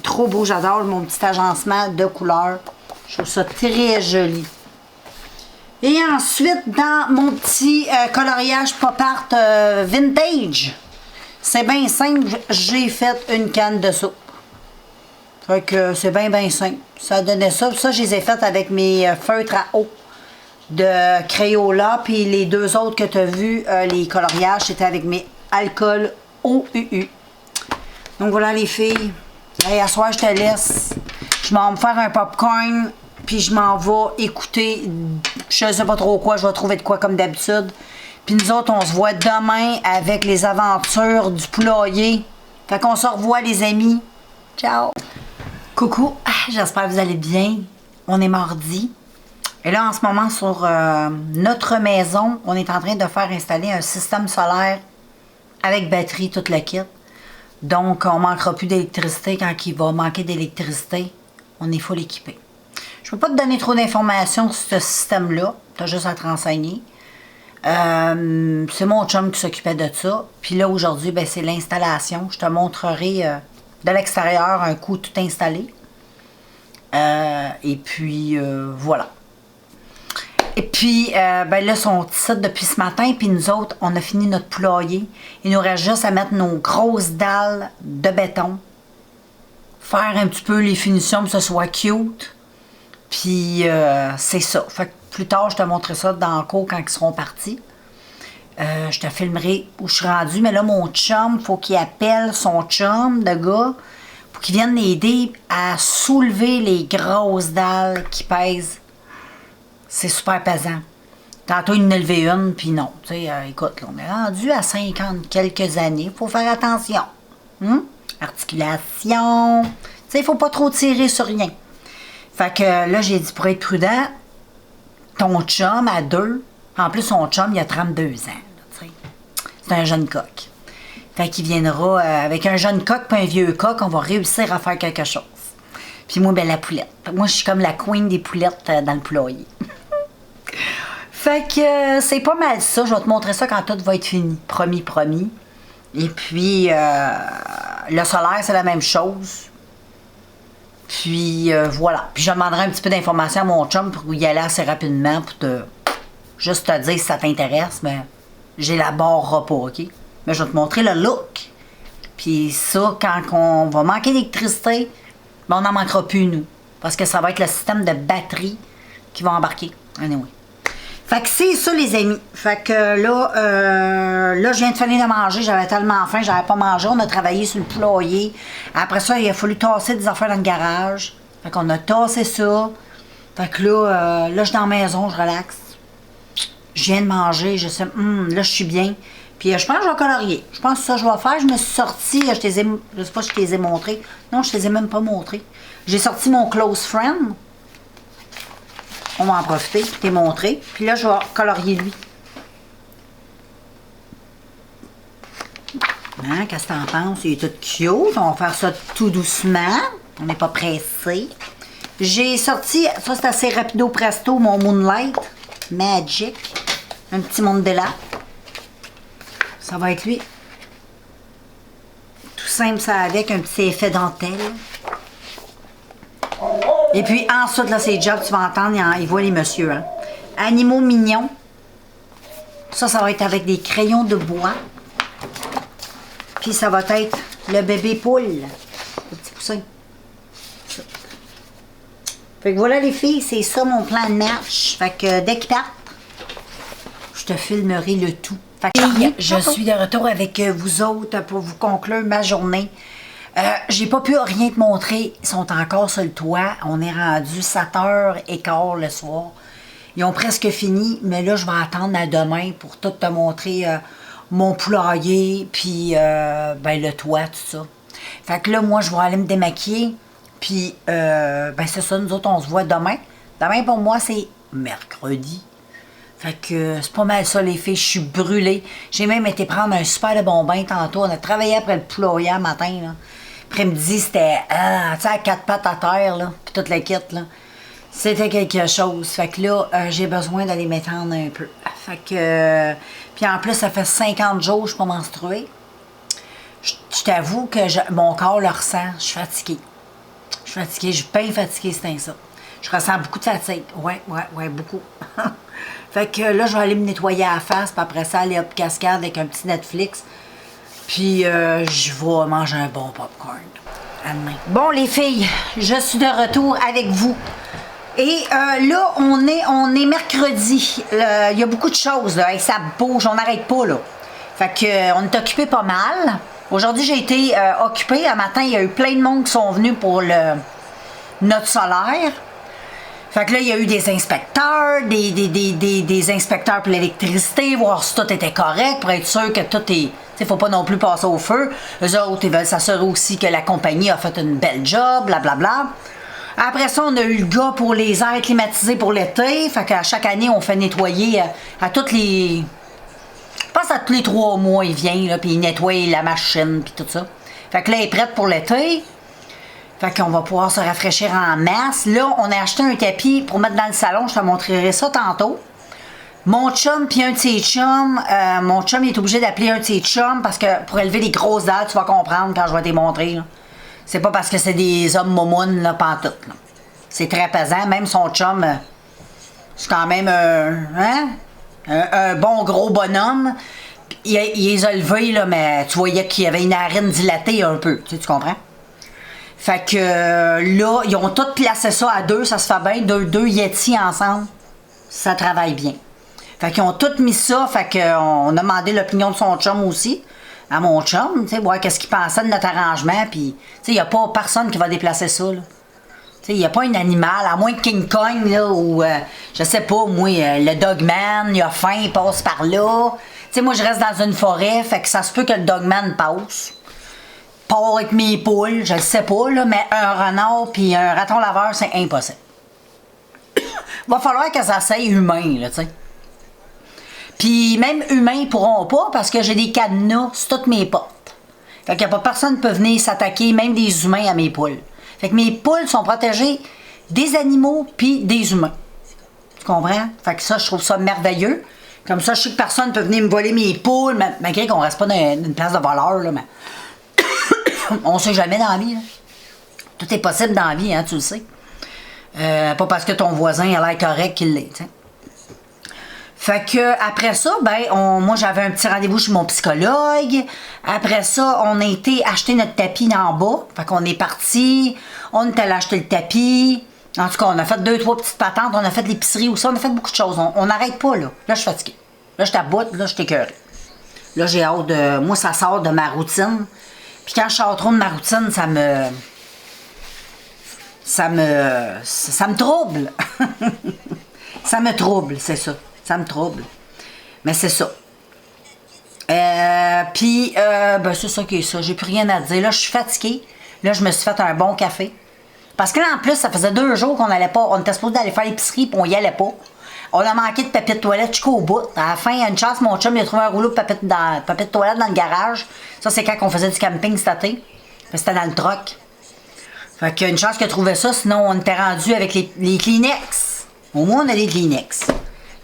A: Trop beau, j'adore mon petit agencement de couleurs. Je trouve ça très joli. Et ensuite, dans mon petit coloriage pop art vintage, c'est bien simple, j'ai fait une canne de soupe. Fait que c'est bien simple. Ça donnait ça. Ça, je les ai faites avec mes feutres à eau de Crayola. Puis les deux autres que tu as vus, les coloriages, c'était avec mes alcools OUU. Donc voilà les filles. Hey, à soir, je te laisse. Je m'en vais me faire un popcorn. Puis je m'en vais écouter, je sais pas trop quoi, je vais trouver de quoi comme d'habitude. Puis nous autres, on se voit demain avec les aventures du poulailler. Fait qu'on se revoit les amis. Ciao! Coucou, j'espère que vous allez bien. On est mardi. Et là, en ce moment, sur notre maison, on est en train de faire installer un système solaire avec batterie, tout le kit. Donc, on ne manquera plus d'électricité quand il va manquer d'électricité. On est full équipé. Je ne peux pas te donner trop d'informations sur ce système-là. Tu as juste à te renseigner. C'est mon chum qui s'occupait de ça. Puis là, aujourd'hui, ben, c'est l'installation. Je te montrerai de l'extérieur un coup tout installé. Et puis, voilà. Et puis, ben là, ils sont ici depuis ce matin. Puis nous autres, on a fini notre poulailler. Il nous reste juste à mettre nos grosses dalles de béton. Faire un petit peu les finitions pour que ce soit cute. Puis, c'est ça. Fait que plus tard, je te montrerai ça dans le cours quand ils seront partis. Je te filmerai où je suis rendue. Mais là, mon chum, il faut qu'il appelle son chum de gars pour qu'il vienne l'aider à soulever les grosses dalles qui pèsent. C'est super pesant. Tantôt, il en a levé une, puis non. Tu sais, écoute, là, on est rendu à 50 quelques années. Il faut faire attention. Articulation. Tu sais, il faut pas trop tirer sur rien. Fait que là, j'ai dit, pour être prudent, ton chum à 2, en plus, son chum, il a 32 ans. Là, c'est un jeune coq. Fait qu'il viendra avec un jeune coq puis un vieux coq, on va réussir à faire quelque chose. Puis moi, ben la poulette. Moi, je suis comme la queen des poulettes dans le poulailler. Fait que c'est pas mal ça. Je vais te montrer ça quand tout va être fini. Promis, promis. Et puis, le solaire, c'est la même chose. Puis, voilà. Puis, je demanderai un petit peu d'informations à mon chum pour y aller assez rapidement pour juste te dire si ça t'intéresse, mais j'élaborerai pas, OK? Mais je vais te montrer le look. Puis ça, quand on va manquer d'électricité, ben on n'en manquera plus, nous. Parce que ça va être le système de batterie qui va embarquer. Anyway. Fait que c'est ça, les amis. Fait que là, je viens de finir de manger. J'avais tellement faim, j'avais pas mangé. On a travaillé sur le poulailler. Après ça, il a fallu tasser des affaires dans le garage. Fait qu'on a tassé ça. Fait que là, je suis dans la maison, je relaxe. Je viens de manger, je sais, là, je suis bien. Puis je pense que je vais colorier. Je pense que ça, je vais faire. Je me suis sortie, je sais pas si je te les ai montrés. Non, je te les ai même pas montrés. J'ai sorti mon Close Friend. On va en profiter, je t'ai montré. Puis là, je vais colorier lui. Hein, qu'est-ce que t'en penses? Il est tout cute. On va faire ça tout doucement. On n'est pas pressé. J'ai sorti, ça c'est assez rapido presto, mon Moonlight Magic. Un petit Mondela. Ça va être lui. Tout simple, ça avec un petit effet dentelle. Et puis ensuite, là, c'est job, tu vas entendre, il voit les messieurs. Hein. Animaux mignons. Ça va être avec des crayons de bois. Puis ça va être le bébé poule. Le petit poussin. Ça. Fait que voilà les filles, c'est ça mon plan de marche. Fait que dès qu'ils partent, je te filmerai le tout. Fait que je suis de retour avec vous autres pour vous conclure ma journée. J'ai pas pu rien te montrer. Ils sont encore sur le toit. On est rendu 7h15 le soir. Ils ont presque fini, mais là, je vais attendre à demain pour tout te montrer mon poulailler, puis ben, le toit, tout ça. Fait que là, moi, je vais aller me démaquiller. Puis, ben, c'est ça, nous autres, on se voit demain. Demain, pour moi, c'est mercredi. Fait que c'est pas mal ça, les filles. Je suis brûlée. J'ai même été prendre un super de bon bain tantôt. On a travaillé après le poulailler le matin, là. Après-midi, c'était, tu sais, à 4 pattes à terre, là, puis toute la kit, là. C'était quelque chose. Fait que là, j'ai besoin d'aller m'étendre un peu. Fait que, puis en plus, ça fait 50 jours que je suis pas menstruée. Je t'avoue que mon corps le ressent. Je suis fatiguée. Je suis fatiguée. Je suis bien fatiguée, c'est ça. Je ressens beaucoup de fatigue. Ouais, beaucoup. Fait que là, je vais aller me nettoyer à la face, puis après ça, aller hop cascade avec un petit Netflix. Puis, je vais manger un bon popcorn. À demain. Bon, les filles, je suis de retour avec vous. Et là, on est mercredi. Il y a beaucoup de choses, là. Et ça bouge, on n'arrête pas, là. Fait que, on est occupé pas mal. Aujourd'hui, j'ai été occupée. Un matin, il y a eu plein de monde qui sont venus pour notre solaire. Fait que là, il y a eu des inspecteurs, des inspecteurs pour l'électricité, voir si tout était correct, pour être sûr que tout est... Il ne faut pas non plus passer au feu. Eux autres, ils veulent s'assurer aussi que la compagnie a fait une belle job, blablabla. Après ça, on a eu le gars pour les airs climatisés pour l'été. Fait qu'à chaque année, on fait nettoyer à toutes les... Je pense à tous les 3 mois, il vient, là, puis il nettoie la machine, puis tout ça. Fait que là, elle est prête pour l'été. Fait qu'on va pouvoir se rafraîchir en masse. Là, on a acheté un tapis pour mettre dans le salon. Je te montrerai ça tantôt. Mon chum puis un de ses chums, mon chum il est obligé d'appeler un de ses chums parce que pour élever les grosses dalles, tu vas comprendre quand je vais te les montrer. C'est pas parce que c'est des hommes momounes, là, pantoute. C'est très pesant. Même son chum, c'est quand même un bon gros bonhomme. Il les a levés, là, mais tu voyais qu'il y avait une narine dilatée un peu. Tu comprends? Fait que là, ils ont tous placé ça à 2, ça se fait bien. Deux Yeti ensemble, ça travaille bien. Fait qu'ils ont tous mis ça, fait qu'on a demandé l'opinion de son chum aussi, à mon chum, tu sais, voir qu'est-ce qu'il pensait de notre arrangement, puis, tu sais, il n'y a pas personne qui va déplacer ça, là. Tu sais, il n'y a pas un animal, à moins que King Kong, là, ou, je sais pas, moi, le Dogman, il a faim, il passe par là. Tu sais, moi, je reste dans une forêt, fait que ça se peut que le Dogman passe. Pas avec mes poules, je le sais pas, là, mais un renard puis un raton laveur, c'est impossible. Va falloir que ça s'aille humain, là, tu sais. Puis même humains ils pourront pas parce que j'ai des cadenas sur toutes mes portes. Fait qu'il n'y a pas personne qui peut venir s'attaquer, même des humains, à mes poules. Fait que mes poules sont protégées des animaux puis des humains. Tu comprends? Fait que ça, je trouve ça merveilleux. Comme ça, je sais que personne ne peut venir me voler mes poules, malgré qu'on reste pas dans une place de voleur, là, mais on sait jamais dans la vie. Là. Tout est possible dans la vie, hein, tu le sais. Pas parce que ton voisin a l'air correct qu'il l'est, t'sais. Fait que après ça, moi j'avais un petit rendez-vous chez mon psychologue. Après ça, on a été acheter notre tapis en bas. Fait qu'on est parti, on est allé acheter le tapis. En tout cas, on a fait 2-3 petites patentes, on a fait de l'épicerie aussi, on a fait beaucoup de choses. On n'arrête pas, là. Là, je suis fatiguée. Là, je suis à bout, là, je suis écœurée. Là, j'ai hâte de... Moi, ça sort de ma routine. Puis quand je sors trop de ma routine, ça me trouble. Ça me trouble, c'est ça. Ça me trouble. Mais c'est ça. Puis, c'est ça qui est ça. J'ai plus rien à dire. Là, je suis fatiguée. Là, je me suis fait un bon café. Parce que là, en plus, ça faisait 2 jours qu'on n'allait pas. On était supposé aller faire l'épicerie, puis on y allait pas. On a manqué de papier de toilette jusqu'au bout. À la fin, il y a une chance, mon chum, il a trouvé un rouleau de papier de toilette dans le garage. Ça, c'est quand on faisait du camping cet été. C'était dans le truck. Fait qu'il y a une chance qu'il a trouvé ça, sinon on était rendu avec les Kleenex. Au moins, on a les Kleenex.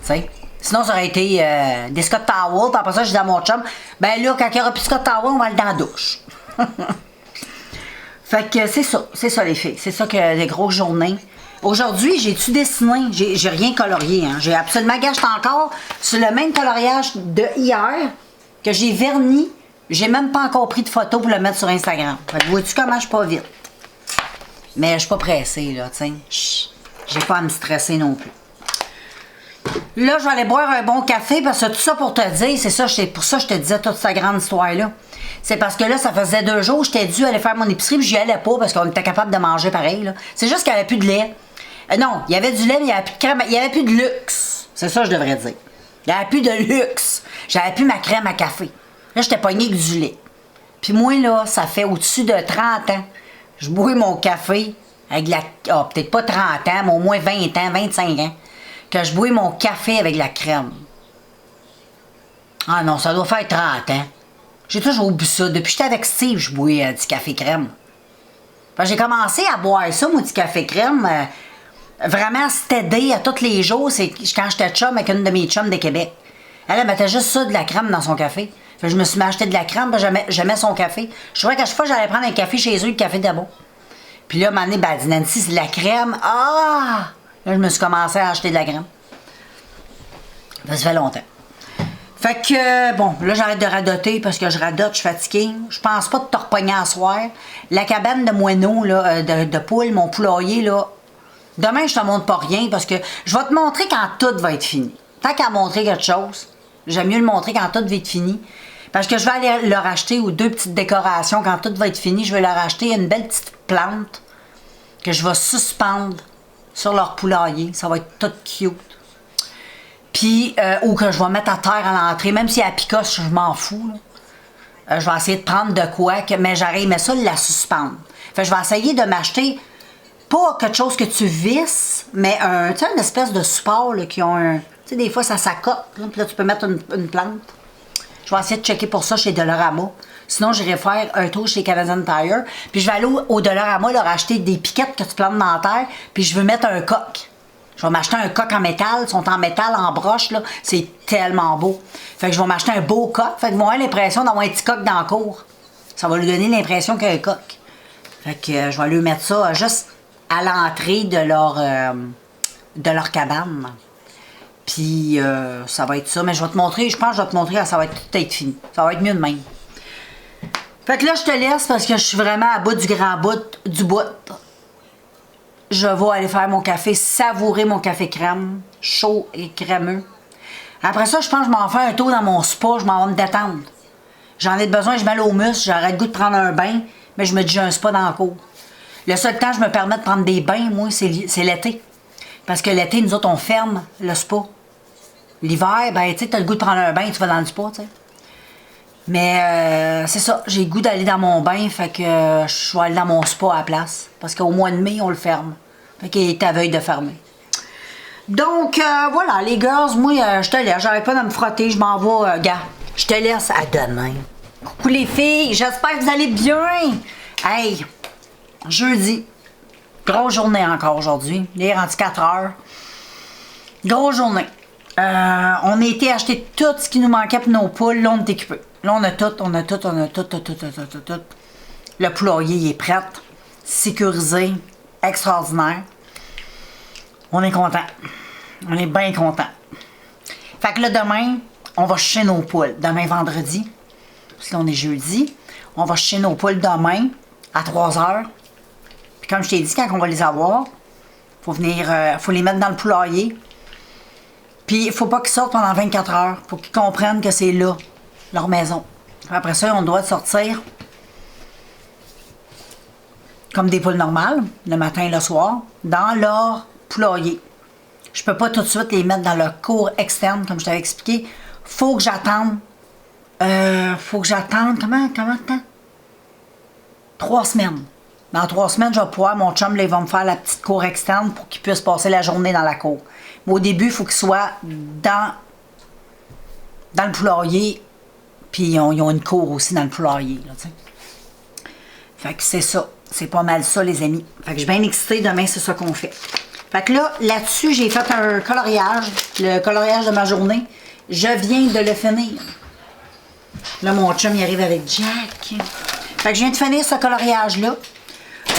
A: T'sais? Sinon, ça aurait été des Scott Towels. Puis après ça, je dis à mon chum, là, quand il n'y aura plus de Scott Towels, on va aller dans la douche. Fait que c'est ça les filles. C'est ça que les grosses journées. Aujourd'hui, j'ai-tu dessiné? J'ai rien colorié, hein. J'ai absolument gâché encore sur le même coloriage de hier que j'ai verni. J'ai même pas encore pris de photo pour le mettre sur Instagram. Fait que vois-tu comment je suis pas vite? Mais je suis pas pressée, là, tu sais. J'ai pas à me stresser non plus. Là, je vais aller boire un bon café parce que tout ça pour te dire, c'est pour ça que je te disais toute cette grande histoire-là. C'est parce que là, ça faisait 2 jours, j'étais dû aller faire mon épicerie, puis j'y allais pas parce qu'on était capable de manger pareil, là. C'est juste qu'il n'y avait plus de lait. Non, il y avait du lait, mais il n'y avait plus de crème, il n'y avait plus de luxe. C'est ça que je devrais dire. Il n'y avait plus de luxe. J'avais plus ma crème à café. Là, j'étais pognée avec du lait. Puis moi, là, ça fait au-dessus de 30 ans. Je bois mon café avec peut-être pas 30 ans, mais au moins 20 ans, 25 ans, que je bois mon café avec la crème. Ah non, ça doit faire 30 ans. J'ai toujours bu ça. Depuis que j'étais avec Steve, je bois du café crème. J'ai commencé à boire ça, mon petit café crème, vraiment steady à tous les jours. C'est quand j'étais chum avec une de mes chums de Québec. Elle mettait juste ça, de la crème dans son café. Je me suis mis à acheter de la crème, j'aimais son café. Je trouvais qu'à chaque fois j'allais prendre un café chez eux, le café d'abord. Puis là, à un moment donné, elle dit, Nancy, c'est de la crème. Ah! Là, je me suis commencé à acheter de la crème. Ça fait longtemps. Fait que, là, j'arrête de radoter parce que je radote, je suis fatiguée. Je pense pas de te repogner à soir. La cabane de moineaux, là, de poules, mon poulailler, là, demain, je te montre pas rien parce que je vais te montrer quand tout va être fini. Tant qu'à montrer quelque chose, j'aime mieux le montrer quand tout va être fini. Parce que je vais aller leur acheter ou 2 petites décorations. Quand tout va être fini, je vais leur acheter une belle petite plante que je vais suspendre sur leur poulailler. Ça va être tout cute. Puis, ou que je vais mettre à terre à l'entrée, même si elle picosse, je m'en fous. Je vais essayer de prendre de quoi, mais j'arrive ça, la suspendre. Fait que je vais essayer de m'acheter, pas quelque chose que tu visses, mais une espèce de support là, qui ont un... Tu sais, des fois, ça s'accote, puis là, tu peux mettre une plante. Je vais essayer de checker pour ça chez Dollarama. Sinon, j'irai faire un tour chez Canadian Tire. Puis je vais aller au Dollarama leur acheter des piquettes que tu plantes dans la terre, puis je veux mettre un coq. Je vais m'acheter un coq en métal. Ils sont en métal, en broche, là. C'est tellement beau. Fait que je vais m'acheter un beau coq. Fait qu'ils vont avoir l'impression d'avoir un petit coq dans le cour. Ça va lui donner l'impression qu'il y a un coq. Fait que je vais lui mettre ça juste à l'entrée de leur cabane. Puis ça va être ça. Mais je vais te montrer, je pense que je vais te montrer, ça va être fini. Ça va être mieux de même. Fait que là, je te laisse parce que je suis vraiment à bout du grand bout du bout. Je vais aller faire mon café, savourer mon café crème, chaud et crémeux. Après ça, je pense que je m'en fais un tour dans mon spa, je m'en vais me détendre. J'en ai besoin, je mets l'eau muscle, j'aurais le goût de prendre un bain, mais je me dis j'ai un spa dans le cours. Le seul temps que je me permets de prendre des bains, moi, c'est l'été. Parce que l'été, nous autres, on ferme le spa. L'hiver, tu sais, t'as le goût de prendre un bain, tu vas dans le spa, tu sais. Mais c'est ça, j'ai le goût d'aller dans mon bain, fait que je vais aller dans mon spa à la place. Parce qu'au mois de mai, on le ferme. Fait qu'il est à veille de fermer. Donc, voilà, les girls, moi, je te laisse. J'arrête pas de me frotter, je m'en vais, gars. Je te laisse à demain. Coucou les filles, j'espère que vous allez bien. Hey, jeudi. Grosse journée encore aujourd'hui. Il est rendu 4 heures. Grosse journée. On a été acheter tout ce qui nous manquait pour nos poules. Là, on est équipés. Là, on a tout. Le poulailler, il est prêt. Sécurisé. Extraordinaire. On est content. On est bien content. Fait que là, demain, on va chercher nos poules. Demain, vendredi. Parce que là, on est jeudi. On va chercher nos poules demain à 3h. Puis comme je t'ai dit, quand on va les avoir, faut les mettre dans le poulailler. Puis il faut pas qu'ils sortent pendant 24 heures. Faut qu'ils comprennent que c'est là, leur maison. Après ça, on doit sortir comme des poules normales, le matin et le soir, dans leur poulailler. Je peux pas tout de suite les mettre dans leur cour externe, comme je t'avais expliqué. Faut que j'attende. Comment de temps? 3 semaines. Dans 3 semaines, je vais pouvoir, mon chum, là, il va me faire la petite cour externe pour qu'il puisse passer la journée dans la cour. Mais au début, il faut qu'il soit dans le poulailler. Puis ils ont une cour aussi dans le poulailler. Là, fait que c'est ça. C'est pas mal ça, les amis. Fait que je suis bien excitée. Demain, c'est ça qu'on fait. Fait que là-dessus, j'ai fait un coloriage. Le coloriage de ma journée. Je viens de le finir. Là, mon chum, il arrive avec Jack. Fait que je viens de finir ce coloriage-là.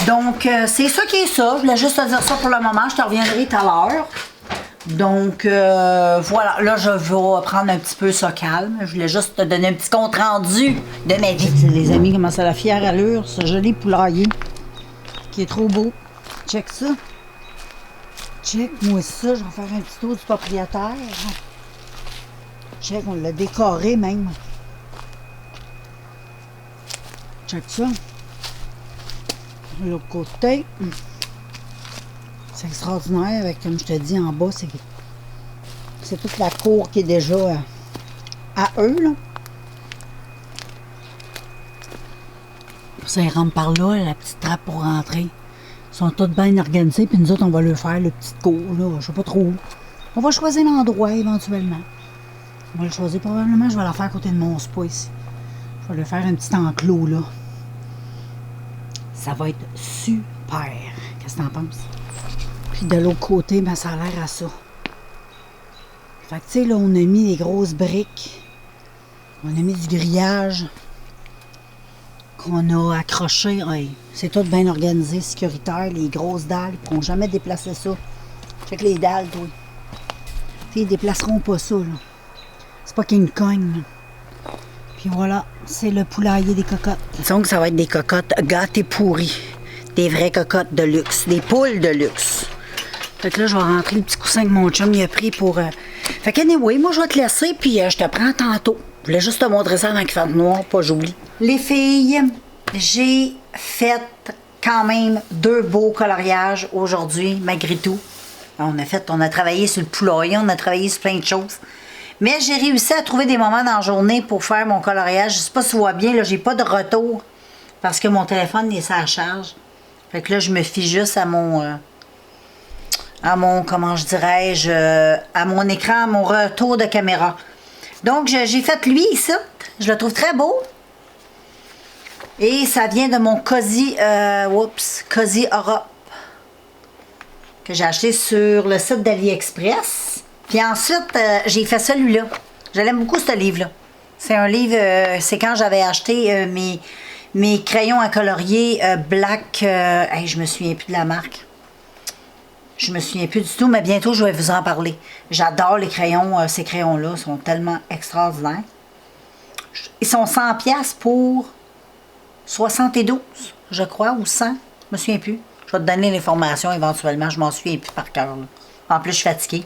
A: Donc, c'est ça qui est ça. Je voulais juste te dire ça pour le moment. Je te reviendrai tout à l'heure. Donc, voilà. Là, je vais prendre un petit peu ça calme. Je voulais juste te donner un petit compte rendu de ma vie. Les amis, comment ça la fière allure, ce joli poulailler qui est trop beau. Check ça. Check-moi ça. Je vais faire un petit tour du propriétaire. Check, on l'a décoré même. Check ça. De l'autre côté. C'est extraordinaire avec, comme je te dis, en bas, c'est toute la cour qui est déjà à eux, là. Ça, ils rentrent par là, la petite trappe pour rentrer. Ils sont tous bien organisés, puis nous autres, on va leur faire le petit cour, là, je sais pas trop où. On va choisir l'endroit, éventuellement. On va le choisir, probablement, je vais la faire à côté de mon spa, ici. Je vais leur faire un petit enclos, là. Ça va être super. Qu'est-ce que t'en penses? Puis de l'autre côté, ben, ça a l'air à ça. Fait que, tu sais, là, on a mis des grosses briques. On a mis du grillage qu'on a accroché. Hey, c'est tout bien organisé, sécuritaire. Les grosses dalles, ils ne pourront jamais déplacer ça. Check les dalles, toi. T'sais, ils ne déplaceront pas ça, là. C'est pas King Kong, là. Puis voilà, c'est le poulailler des cocottes. Disons que ça va être des cocottes gâtées pourries. Des vraies cocottes de luxe. Des poules de luxe. Fait que là, je vais rentrer le petit coussin que mon chum il a pris pour... Fait que anyway, moi, je vais te laisser, puis je te prends tantôt. Je voulais juste te montrer ça avant qu'il fasse noir, pas j'oublie. Les filles, j'ai fait quand même 2 beaux coloriages aujourd'hui, malgré tout. On a travaillé sur le poulailler, on a travaillé sur plein de choses. Mais j'ai réussi à trouver des moments dans la journée pour faire mon coloriage. Je sais pas si tu vois bien, là, j'ai pas de retour parce que mon téléphone est à charge. Fait que là, je me fie juste à mon comment je dirais-je, à mon écran, à mon retour de caméra. Donc, j'ai fait lui ici. Je le trouve très beau. Et ça vient de mon Cozy Europe que j'ai acheté sur le site d'AliExpress. Puis ensuite, j'ai fait celui-là. Je l'aime beaucoup, ce livre-là. C'est un livre, c'est quand j'avais acheté mes crayons à colorier black. Hey, je me souviens plus de la marque. Je me souviens plus du tout, mais bientôt, je vais vous en parler. J'adore les crayons. Ces crayons-là sont tellement extraordinaires. Ils sont 100$ pour 72, je crois, ou 100. Je me souviens plus. Je vais te donner l'information éventuellement. Je m'en souviens plus par cœur. En plus, je suis fatiguée.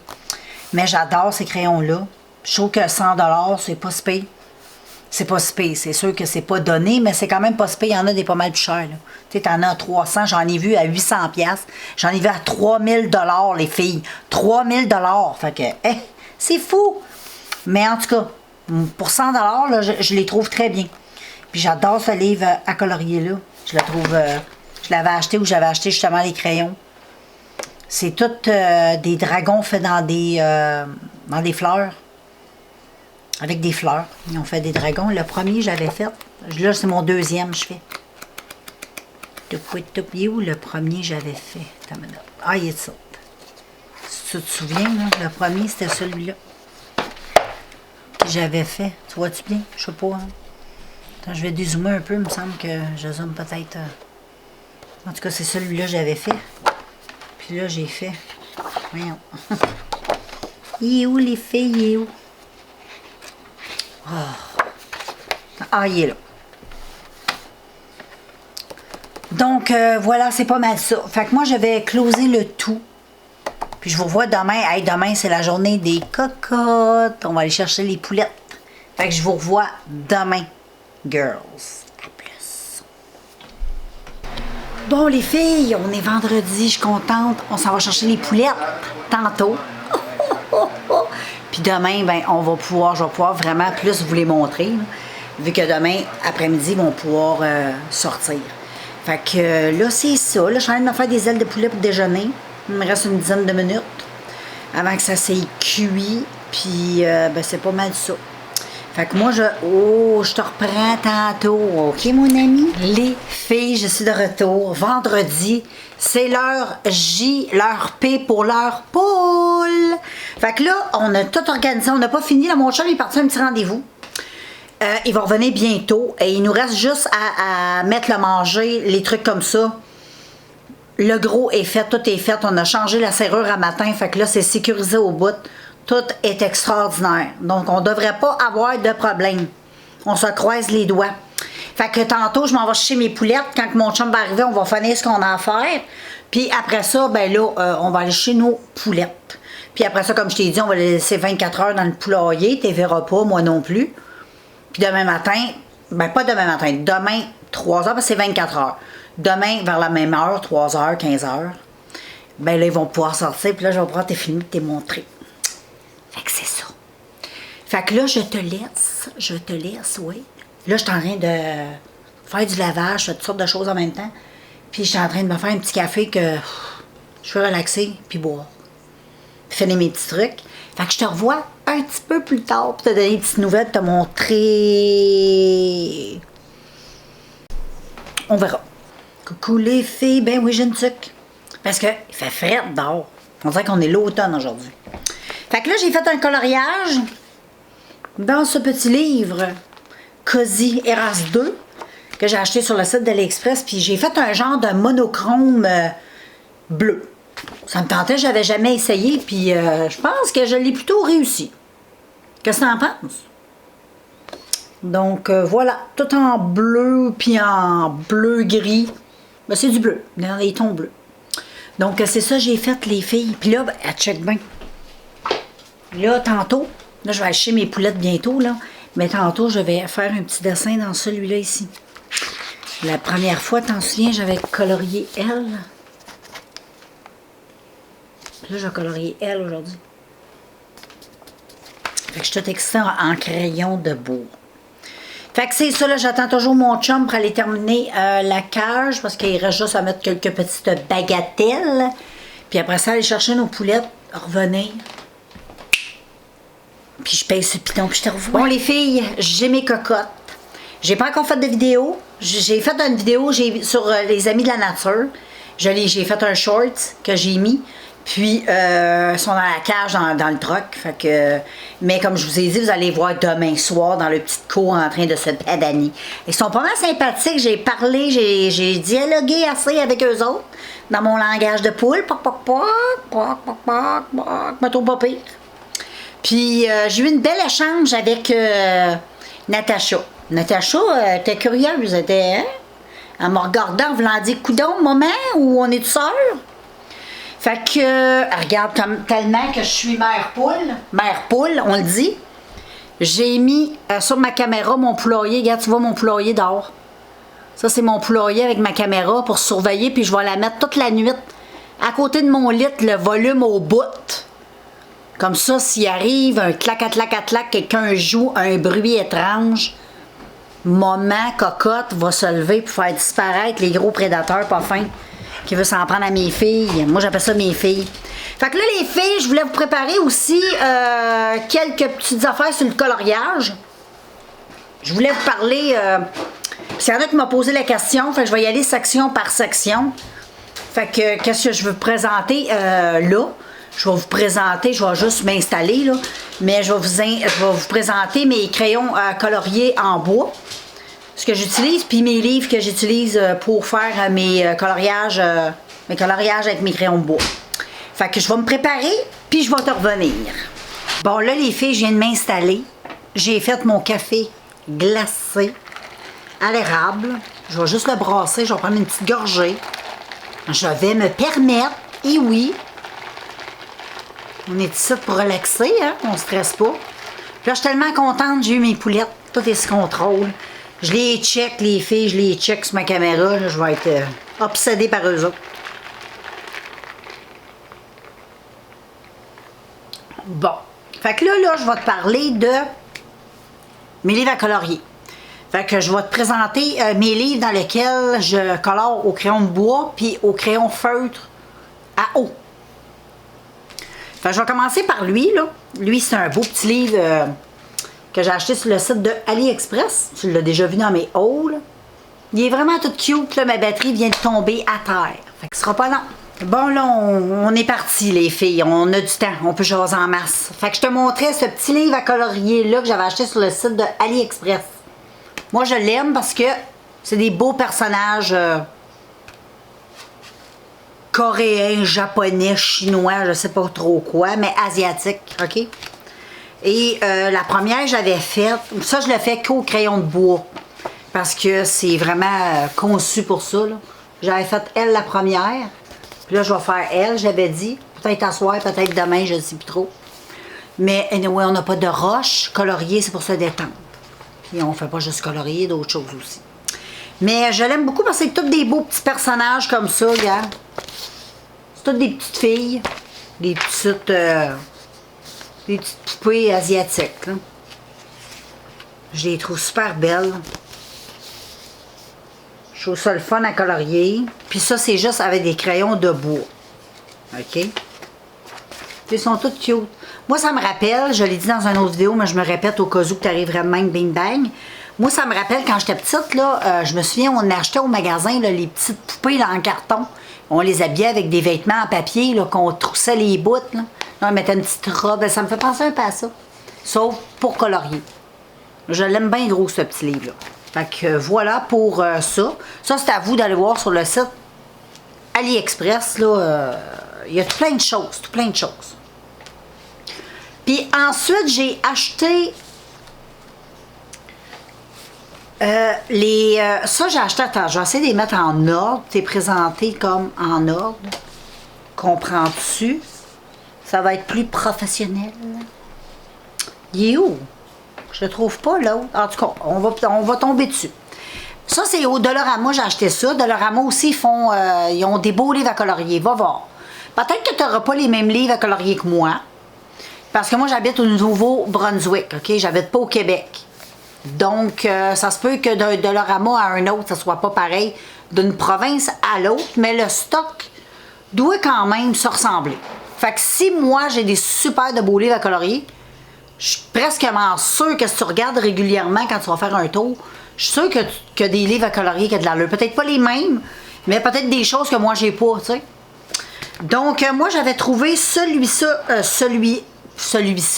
A: Mais j'adore ces crayons-là. Je trouve que 100$, c'est pas si pire. C'est pas si pire. C'est sûr que c'est pas donné, mais c'est quand même pas si pire. Il y en a des pas mal plus chers. Tu sais, t'en as à 300. J'en ai vu à 800$. J'en ai vu à 3000$, les filles. 3000$. Fait que, c'est fou. Mais en tout cas, pour 100$, là, je les trouve très bien. Puis j'adore ce livre à colorier-là. Je le trouve... je l'avais acheté où j'avais acheté justement les crayons. C'est tout des dragons faits dans des fleurs. Avec des fleurs. Ils ont fait des dragons. Le premier, j'avais fait. Là, c'est mon deuxième, je fais. Où le premier, j'avais fait. Ah, il est ça. Tu te souviens, là, le premier, c'était celui-là. Que j'avais fait. Tu vois-tu bien? Je sais pas. Hein? Attends, je vais dézoomer un peu. Il me semble que je zoome peut-être. En tout cas, c'est celui-là que j'avais fait. Puis là, j'ai fait. Voyons. Il est où, les filles? Il est où? Oh. Ah, il est là. Donc, voilà, c'est pas mal ça. Fait que moi, je vais closer le tout. Puis je vous revois demain. Hey, demain, c'est la journée des cocottes. On va aller chercher les poulettes. Fait que je vous revois demain, girls. À plus. Bon, les filles, on est vendredi. Je suis contente. On s'en va chercher les poulettes tantôt. Puis demain, ben, je vais pouvoir vraiment plus vous les montrer. Là, vu que demain, après-midi, ils vont pouvoir sortir. Fait que là, c'est ça. Là, je suis en train de me faire des ailes de poulet pour déjeuner. Il me reste une dizaine de minutes avant que ça s'est cuit. Puis, ben, c'est pas mal ça. Fait que moi, je te reprends tantôt. OK, mon ami? Les filles, je suis de retour. Vendredi, c'est l'heure J, l'heure P pour l'heure poule. Fait que là, on a tout organisé. On n'a pas fini. Là, mon chum, il est parti à un petit rendez-vous. Il va revenir bientôt. Et il nous reste juste à mettre le manger, les trucs comme ça. Le gros est fait, tout est fait. On a changé la serrure à matin. Fait que là, c'est sécurisé au bout. Tout est extraordinaire. Donc, on ne devrait pas avoir de problème. On se croise les doigts. Fait que tantôt, je m'en vais chercher mes poulettes. Quand mon chum va arriver, on va finir ce qu'on a à faire. Puis après ça, ben là, on va aller chez nos poulettes. Puis après ça, comme je t'ai dit, on va les laisser 24 heures dans le poulailler. Tu ne verras pas, moi non plus. Puis demain matin, ben pas demain matin, demain 3 heures, parce que c'est 24 heures. Demain, vers la même heure, 3 heures, 15 heures, ben là, ils vont pouvoir sortir. Puis là, je vais pouvoir te filmer, te montrer. Fait que c'est ça. Fait que là, je te laisse, oui. Là, je suis en train de faire du lavage, toutes sortes de choses en même temps. Puis je suis en train de me faire un petit café que je veux relaxer, puis boire. Puis finir mes petits trucs. Fait que je te revois un petit peu plus tard pour te donner des petites nouvelles, te montrer. On verra. Coucou les filles, ben oui, j'ai une tuque. Parce qu'il fait frais dehors. On dirait qu'on est l'automne aujourd'hui. Fait que là, j'ai fait un coloriage dans ce petit livre Cozy Eras 2 que j'ai acheté sur le site d'AliExpress. Puis j'ai fait un genre de monochrome bleu. Ça me tentait, j'avais jamais essayé. Puis je pense que je l'ai plutôt réussi. Qu'est-ce que t'en penses? Donc voilà, tout en bleu puis en bleu-gris. Ben, c'est du bleu, dans les tons bleus. Donc c'est ça que j'ai fait, les filles. Puis là, ben, check bien. Là, tantôt, là, je vais acheter mes poulettes bientôt, là. Mais tantôt, je vais faire un petit dessin dans celui-là ici. La première fois, t'en souviens, j'avais colorié elle. Là, je vais colorier elle aujourd'hui. Fait que je suis tout excitée en crayon de bois. Fait que c'est ça, là, j'attends toujours mon chum pour aller terminer la cage, parce qu'il reste juste à mettre quelques petites bagatelles. Puis après ça, aller chercher nos poulettes, revenir. Puis je pèse ce piton, puis je te revois. Bon, les filles, j'ai mes cocottes. J'ai pas encore fait de vidéo. J'ai fait une vidéo sur les amis de la nature. J'ai fait un short que j'ai mis. Puis, ils sont dans la cage, dans le truck. Fait que, mais comme je vous ai dit, vous allez voir demain soir dans le petit cours en train de se padaner. Ils sont pas mal sympathiques. J'ai parlé, j'ai dialogué assez avec eux autres dans mon langage de poule. Poc, poc, poc, poc, poc, poc, poc, pas trop pas pire. Puis, j'ai eu une belle échange avec Natacha. Natacha était curieuse. Elle m'a regardé en voulant dire, coudonc, maman, ou on est de sœurs? Fait que, elle regarde tellement que je suis mère poule, on le dit. J'ai mis sur ma caméra mon poulailler. Regarde, tu vois mon poulailler dehors. Ça, c'est mon poulailler avec ma caméra pour surveiller, puis je vais la mettre toute la nuit à côté de mon lit, le volume au bout. Comme ça, s'il arrive un clac-à-clac-à-clac, quelqu'un joue un bruit étrange, maman cocotte va se lever pour faire disparaître les gros prédateurs pas fins qui veulent s'en prendre à mes filles. Moi, j'appelle ça mes filles. Fait que là, les filles, je voulais vous préparer aussi quelques petites affaires sur le coloriage. Je voulais vous parler... il y en a qui m'ont posé la question, fait que je vais y aller section par section. Fait que, qu'est-ce que je veux vous présenter là? je vais vous présenter, je vais juste m'installer, là, mais je vais vous présenter mes crayons coloriés en bois, ce que j'utilise, puis mes livres que j'utilise pour faire mes coloriages avec mes crayons de bois. Fait que je vais me préparer, puis je vais te revenir. Bon, là, les filles, je viens de m'installer. J'ai fait mon café glacé à l'érable. Je vais juste le brasser, je vais prendre une petite gorgée. Je vais me permettre, et oui, on est ici pour relaxer, hein? On ne stresse pas. Puis là, je suis tellement contente, j'ai eu mes poulettes, tout est sous contrôle. Je les check, les filles, je les check sur ma caméra. Là, je vais être obsédée par eux autres. Bon. Fait que là, je vais te parler de mes livres à colorier. Fait que je vais te présenter mes livres dans lesquels je colore au crayon de bois puis au crayon feutre à eau. Fait que je vais commencer par lui, là. Lui, c'est un beau petit livre que j'ai acheté sur le site de AliExpress. Tu l'as déjà vu dans mes hauls. Il est vraiment tout cute. Là, ma batterie vient de tomber à terre. Fait que ce sera pas long. Bon, là, on est parti, les filles. On a du temps. On peut jaser en masse. Fait que je te montrais ce petit livre à colorier-là que j'avais acheté sur le site de AliExpress. Moi, je l'aime parce que c'est des beaux personnages coréens, japonais, chinois, je sais pas trop quoi, mais asiatiques, OK? Et la première, j'avais faite, ça, je l'ai fait qu'au crayon de bois parce que c'est vraiment conçu pour ça, là. J'avais fait elle la première. Puis là, je vais faire elle, j'avais dit. Peut-être à soir, peut-être demain, je ne sais plus trop. Mais anyway, on n'a pas de roche. Colorier, c'est pour se détendre. Puis on ne fait pas juste colorier, d'autres choses aussi. Mais je l'aime beaucoup parce que c'est tous des beaux petits personnages comme ça, regarde. C'est toutes des petites filles. Des petites poupées asiatiques, là. Je les trouve super belles. Je trouve ça le fun à colorier. Puis ça, c'est juste avec des crayons de bois. OK? Ils sont tous cute. Moi, ça me rappelle, je l'ai dit dans une autre vidéo, mais je me répète au cas où que tu arriverais de même, bing bang. Moi, ça me rappelle quand j'étais petite, là, je me souviens, on achetait au magasin là, les petites poupées là, en carton. On les habillait avec des vêtements en papier, là, qu'on troussait les bouts. Là. On mettait une petite robe. Ça me fait penser un peu à ça. Sauf pour colorier. Je l'aime bien gros, ce petit livre-là. Fait que voilà pour ça. Ça, c'est à vous d'aller voir sur le site AliExpress. Il y a tout plein de choses. Tout plein de choses. Puis ensuite, j'ai acheté ça, j'ai acheté. Attends, je vais essayer de les mettre en ordre. C'est présenté comme en ordre. Comprends-tu? Ça va être plus professionnel. Il est où? Je le trouve pas, l'autre. En tout cas, on va tomber dessus. Ça, c'est au Dollarama, j'ai acheté ça. Dollarama aussi, ils ont des beaux livres à colorier. Va voir. Peut-être que tu n'auras pas les mêmes livres à colorier que moi. Parce que moi, j'habite au Nouveau-Brunswick, OK? J'habite pas au Québec. Donc, ça se peut que d'un Dollarama à un autre, ça soit pas pareil d'une province à l'autre. Mais le stock doit quand même se ressembler. Fait que si moi, j'ai des super de beaux livres à colorier, je suis presque sûre que si tu regardes régulièrement quand tu vas faire un tour, je suis sûre que des livres à colorier qui ont de l'allure. Peut-être pas les mêmes, mais peut-être des choses que moi j'ai pas, tu sais. Donc, moi j'avais trouvé celui-ci,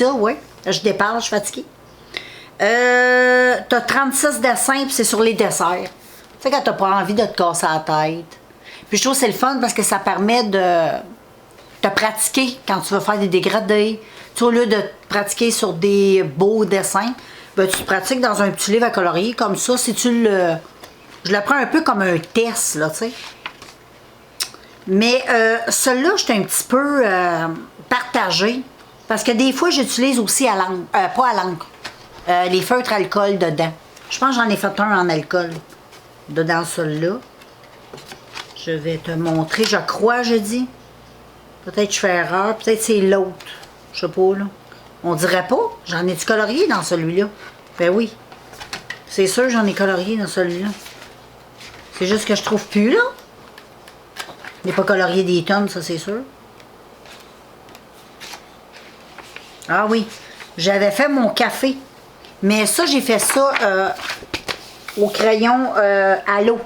A: ouais. Je déparle, je suis fatiguée. T'as 36 dessins, puis c'est sur les desserts. Tu sais, quand t'as pas envie de te casser la tête. Puis je trouve que c'est le fun parce que ça permet de te pratiquer quand tu veux faire des dégradés. Tu sais, au lieu de pratiquer sur des beaux dessins, ben, tu te pratiques dans un petit livre à colorier comme ça. Si tu le... Je le prends un peu comme un test, là, tu sais. Mais celui-là, je suis un petit peu partagée. Parce que des fois, j'utilise aussi à l'encre. Pas à l'encre. Les feutres alcool dedans. Je pense que j'en ai fait un en alcool. Dedans celui-là. Je vais te montrer, je crois, je dis. Peut-être je fais erreur. Peut-être c'est l'autre. Je sais pas, là. On dirait pas. J'en ai du colorié dans celui-là. Ben oui. C'est sûr, j'en ai colorié dans celui-là. C'est juste que je trouve plus, là. Il n'est pas colorié des tonnes, ça, c'est sûr. Ah oui. J'avais fait mon café. Mais ça, j'ai fait ça au crayon à l'eau.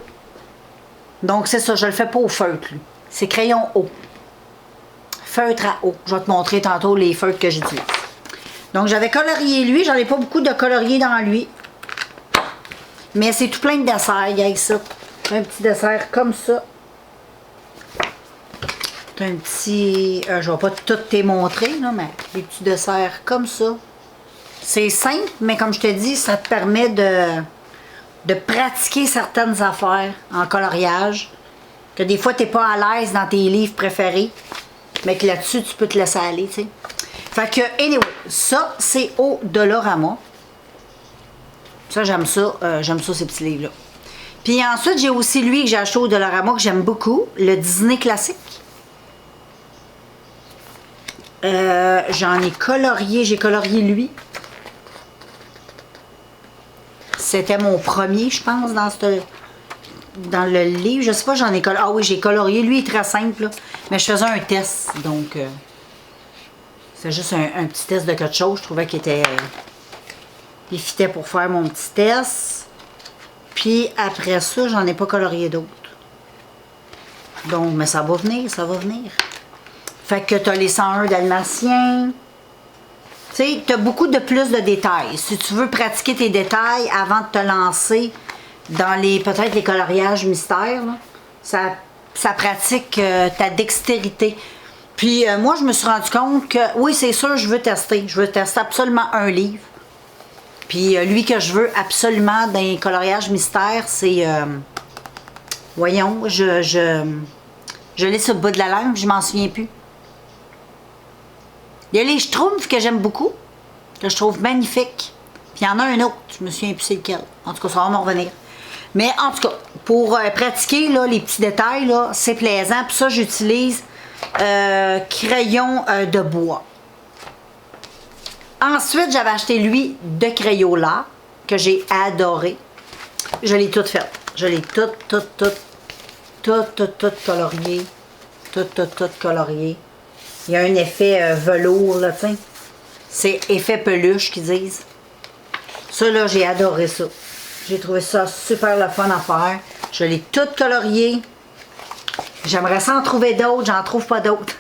A: Donc, c'est ça. Je le fais pas au feutre, lui. C'est crayon eau. feutre à eau. Je vais te montrer tantôt les feutres que j'utilise. Donc, j'avais colorié lui. J'en ai pas beaucoup de colorier dans lui. Mais c'est tout plein de desserts. Il y a ça. Un petit dessert comme ça. Un petit... je vais pas tout te montrer, là, mais des petits desserts comme ça. C'est simple, mais comme je te dis, ça te permet de pratiquer certaines affaires en coloriage. Que des fois, tu n'es pas à l'aise dans tes livres préférés. Mais que là-dessus, tu peux te laisser aller, tu sais. Fait que, anyway, ça, c'est au Dollarama. Ça, j'aime ça. J'aime ça, ces petits livres-là. Puis ensuite, j'ai aussi lui que j'ai acheté au Dollarama, que j'aime beaucoup. Le Disney classique. J'en ai colorié. J'ai colorié lui. C'était mon premier, je pense, dans le livre. Je sais pas, j'en ai colorié. Ah oui, j'ai colorié. Lui, il est très simple, là. Mais je faisais un test, donc... c'est juste un petit test de quelque chose. Je trouvais qu'il était... il fitait pour faire mon petit test. Puis après ça, j'en ai pas colorié d'autres. Donc, mais ça va venir, ça va venir. Fait que tu as les 101 dalmatiens. Tu sais, tu as beaucoup de plus de détails. Si tu veux pratiquer tes détails avant de te lancer dans peut-être les coloriages mystères, là, ça pratique ta dextérité. Puis moi, je me suis rendu compte que, oui, c'est sûr, je veux tester. Je veux tester absolument un livre. Puis lui que je veux absolument dans les coloriages mystères, c'est... voyons, je l'ai sur le bout de la langue, je m'en souviens plus. Il y a les Schtroumpfs que j'aime beaucoup, que je trouve magnifiques. Puis il y en a un autre, je me souviens plus c'est lequel. En tout cas, ça va m'en revenir. Mais en tout cas, pour pratiquer là, les petits détails, là, c'est plaisant. Puis ça, j'utilise crayon de bois. Ensuite, j'avais acheté lui de Crayola, que j'ai adoré. Je l'ai toute faite. Je l'ai toute coloriée. Toute coloriée. Il y a un effet velours, là, tu sais. C'est effet peluche qu'ils disent. Ça, là, j'ai adoré ça. J'ai trouvé ça super le fun à faire. Je l'ai toute coloriée. J'aimerais ça en trouver d'autres. J'en trouve pas d'autres.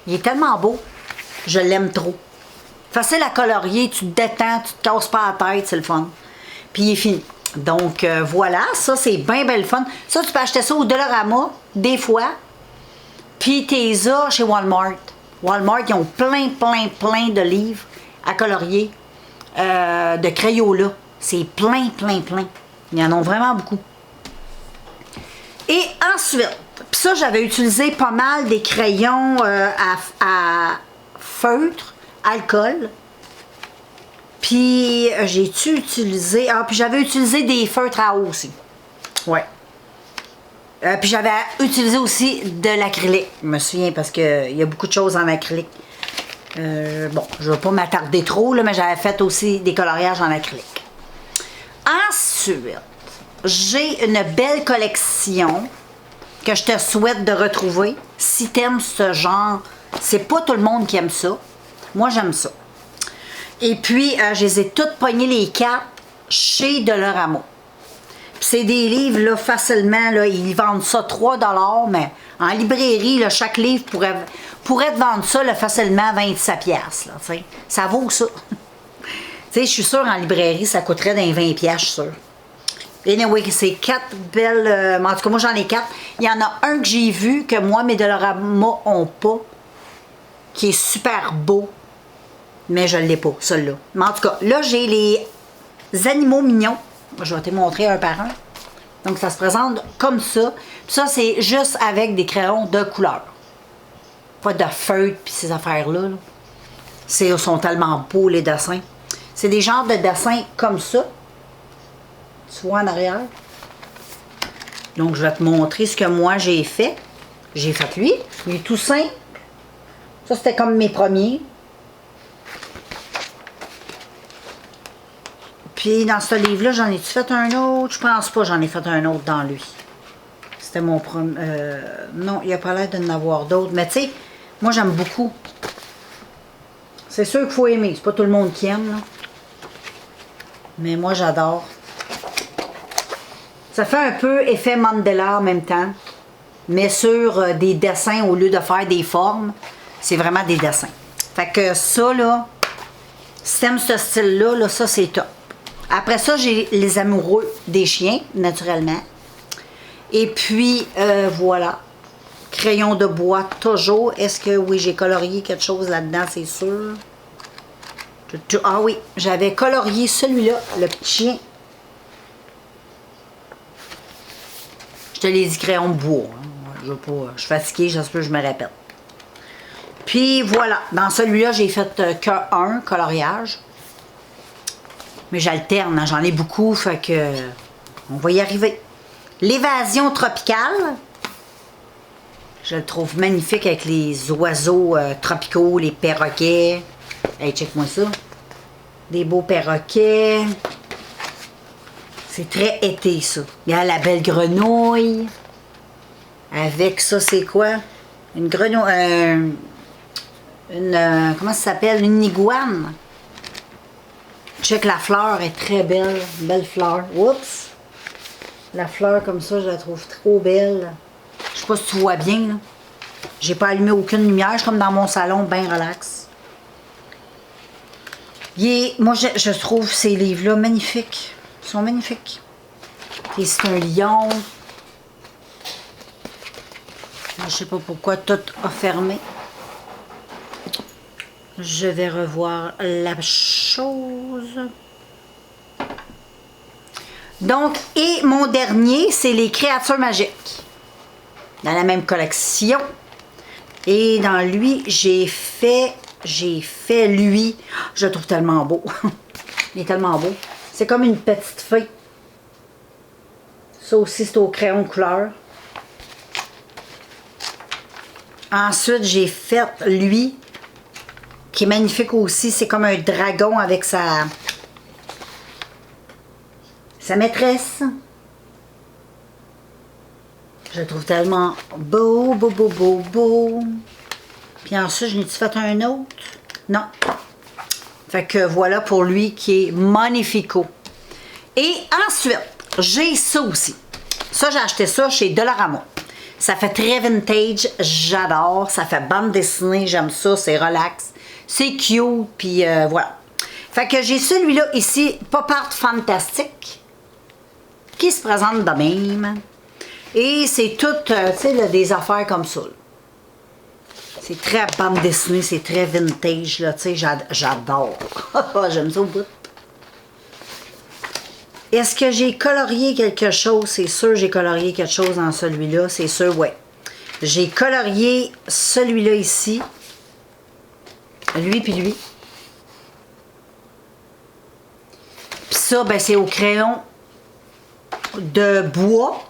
A: Il est tellement beau. Je l'aime trop. Facile à colorier. Tu te détends. Tu te casses pas la tête. C'est le fun. Puis il est fini. Donc, voilà. Ça, c'est bien, bien le fun. Ça, tu peux acheter ça au Dollarama, des fois. Puis t'es là chez Walmart. Walmart, ils ont plein de livres à colorier de Crayola. C'est plein. Ils en ont vraiment beaucoup. Et ensuite, puis ça, j'avais utilisé pas mal des crayons à feutre, alcool. Puis j'ai-tu utilisé... Ah, puis j'avais utilisé des feutres à eau aussi. Ouais. Puis j'avais utilisé aussi de l'acrylique. Je me souviens parce qu'il y a beaucoup de choses en acrylique. Bon, je ne vais pas m'attarder trop, là, mais j'avais fait aussi des coloriages en acrylique. Ensuite, j'ai une belle collection que je te souhaite de retrouver. Si tu aimes ce genre, c'est pas tout le monde qui aime ça. Moi, j'aime ça. Et puis, je les ai toutes pognées les cartes chez Dollarama. C'est des livres, là, facilement, là, ils vendent ça 3 $, mais en librairie, là, chaque livre pourrait te vendre ça là, facilement 27 $. Là, ça vaut ça. Je suis sûre, en librairie, ça coûterait dans 20 $, je suis sûre. Anyway, c'est 4 belles... en tout cas, moi, j'en ai 4. Il y en a un que j'ai vu, que moi, mes Dollarama ont pas, qui est super beau, mais je ne l'ai pas, celui-là. Mais en tout cas, là, j'ai les animaux mignons. Je vais te montrer un par un. Donc, ça se présente comme ça. Puis ça, c'est juste avec des crayons de couleur. Pas de feutres puis ces affaires-là. Ils sont tellement beaux, les dessins. C'est des genres de dessins comme ça. Tu vois en arrière. Donc, je vais te montrer ce que moi, j'ai fait. J'ai fait lui. Il est tout simple. Ça, c'était comme mes premiers. Puis dans ce livre-là, j'en ai-tu fait un autre? Je pense pas, j'en ai fait un autre dans lui. C'était mon premier... non, il n'y a pas l'air d'en avoir d'autres. Mais tu sais, moi j'aime beaucoup. C'est sûr qu'il faut aimer. C'est pas tout le monde qui aime, là. Mais moi j'adore. Ça fait un peu effet Mandela en même temps. Mais sur des dessins au lieu de faire des formes. C'est vraiment des dessins. Fait que ça, là, si t'aimes ce style-là, là, ça, c'est top. Après ça, j'ai les amoureux des chiens, naturellement. Et puis, voilà. Crayon de bois, toujours. Est-ce que, oui, j'ai colorié quelque chose là-dedans, c'est sûr. Ah oui, j'avais colorié celui-là, le petit chien. Je te l'ai dit, crayon de bois. Hein. Je suis fatiguée, j'espère que je me répète. Puis voilà, dans celui-là, j'ai fait qu'un coloriage. Mais j'alterne, hein, j'en ai beaucoup, fait que on va y arriver. L'évasion tropicale. Je le trouve magnifique avec les oiseaux tropicaux, les perroquets. Hey, check-moi ça. Des beaux perroquets. C'est très été, ça. Il y a la belle grenouille. Avec ça, c'est quoi? Une grenouille... comment ça s'appelle? Une iguane. Check, la fleur est très belle. Une belle fleur. Oups! La fleur comme ça, je la trouve trop belle. Je sais pas si tu vois bien, là. J'ai pas allumé aucune lumière. Je suis comme dans mon salon, bien relax. Moi, je trouve ces livres-là magnifiques. Ils sont magnifiques. Et c'est un lion. Je sais pas pourquoi tout a fermé. Je vais revoir la chose. Donc, et mon dernier, c'est les créatures magiques. Dans la même collection. Et dans lui, j'ai fait lui. Je le trouve tellement beau. Il est tellement beau. C'est comme une petite fée. Ça aussi, c'est au crayon de couleur. Ensuite, j'ai fait lui, qui est magnifique aussi. C'est comme un dragon avec sa maîtresse. Je le trouve tellement beau, beau, beau, beau, beau. Puis ensuite, je n'ai-tu fait un autre? Non. Fait que voilà pour lui qui est magnifico. Et ensuite, j'ai ça aussi. Ça, j'ai acheté ça chez Dollarama. Ça fait très vintage, j'adore. Ça fait bande dessinée, j'aime ça, c'est relax. C'est cute, puis voilà. Fait que j'ai celui-là ici, Pop Art Fantastique, qui se présente de même. Et c'est tout, tu sais, là, des affaires comme ça. C'est très bande dessinée, c'est très vintage, là, tu sais, j'adore. J'aime ça au bout. Est-ce que j'ai colorié quelque chose? C'est sûr, j'ai colorié quelque chose dans celui-là, c'est sûr, ouais. J'ai colorié celui-là ici. Lui puis lui. Puis ça, ben, c'est au crayon de bois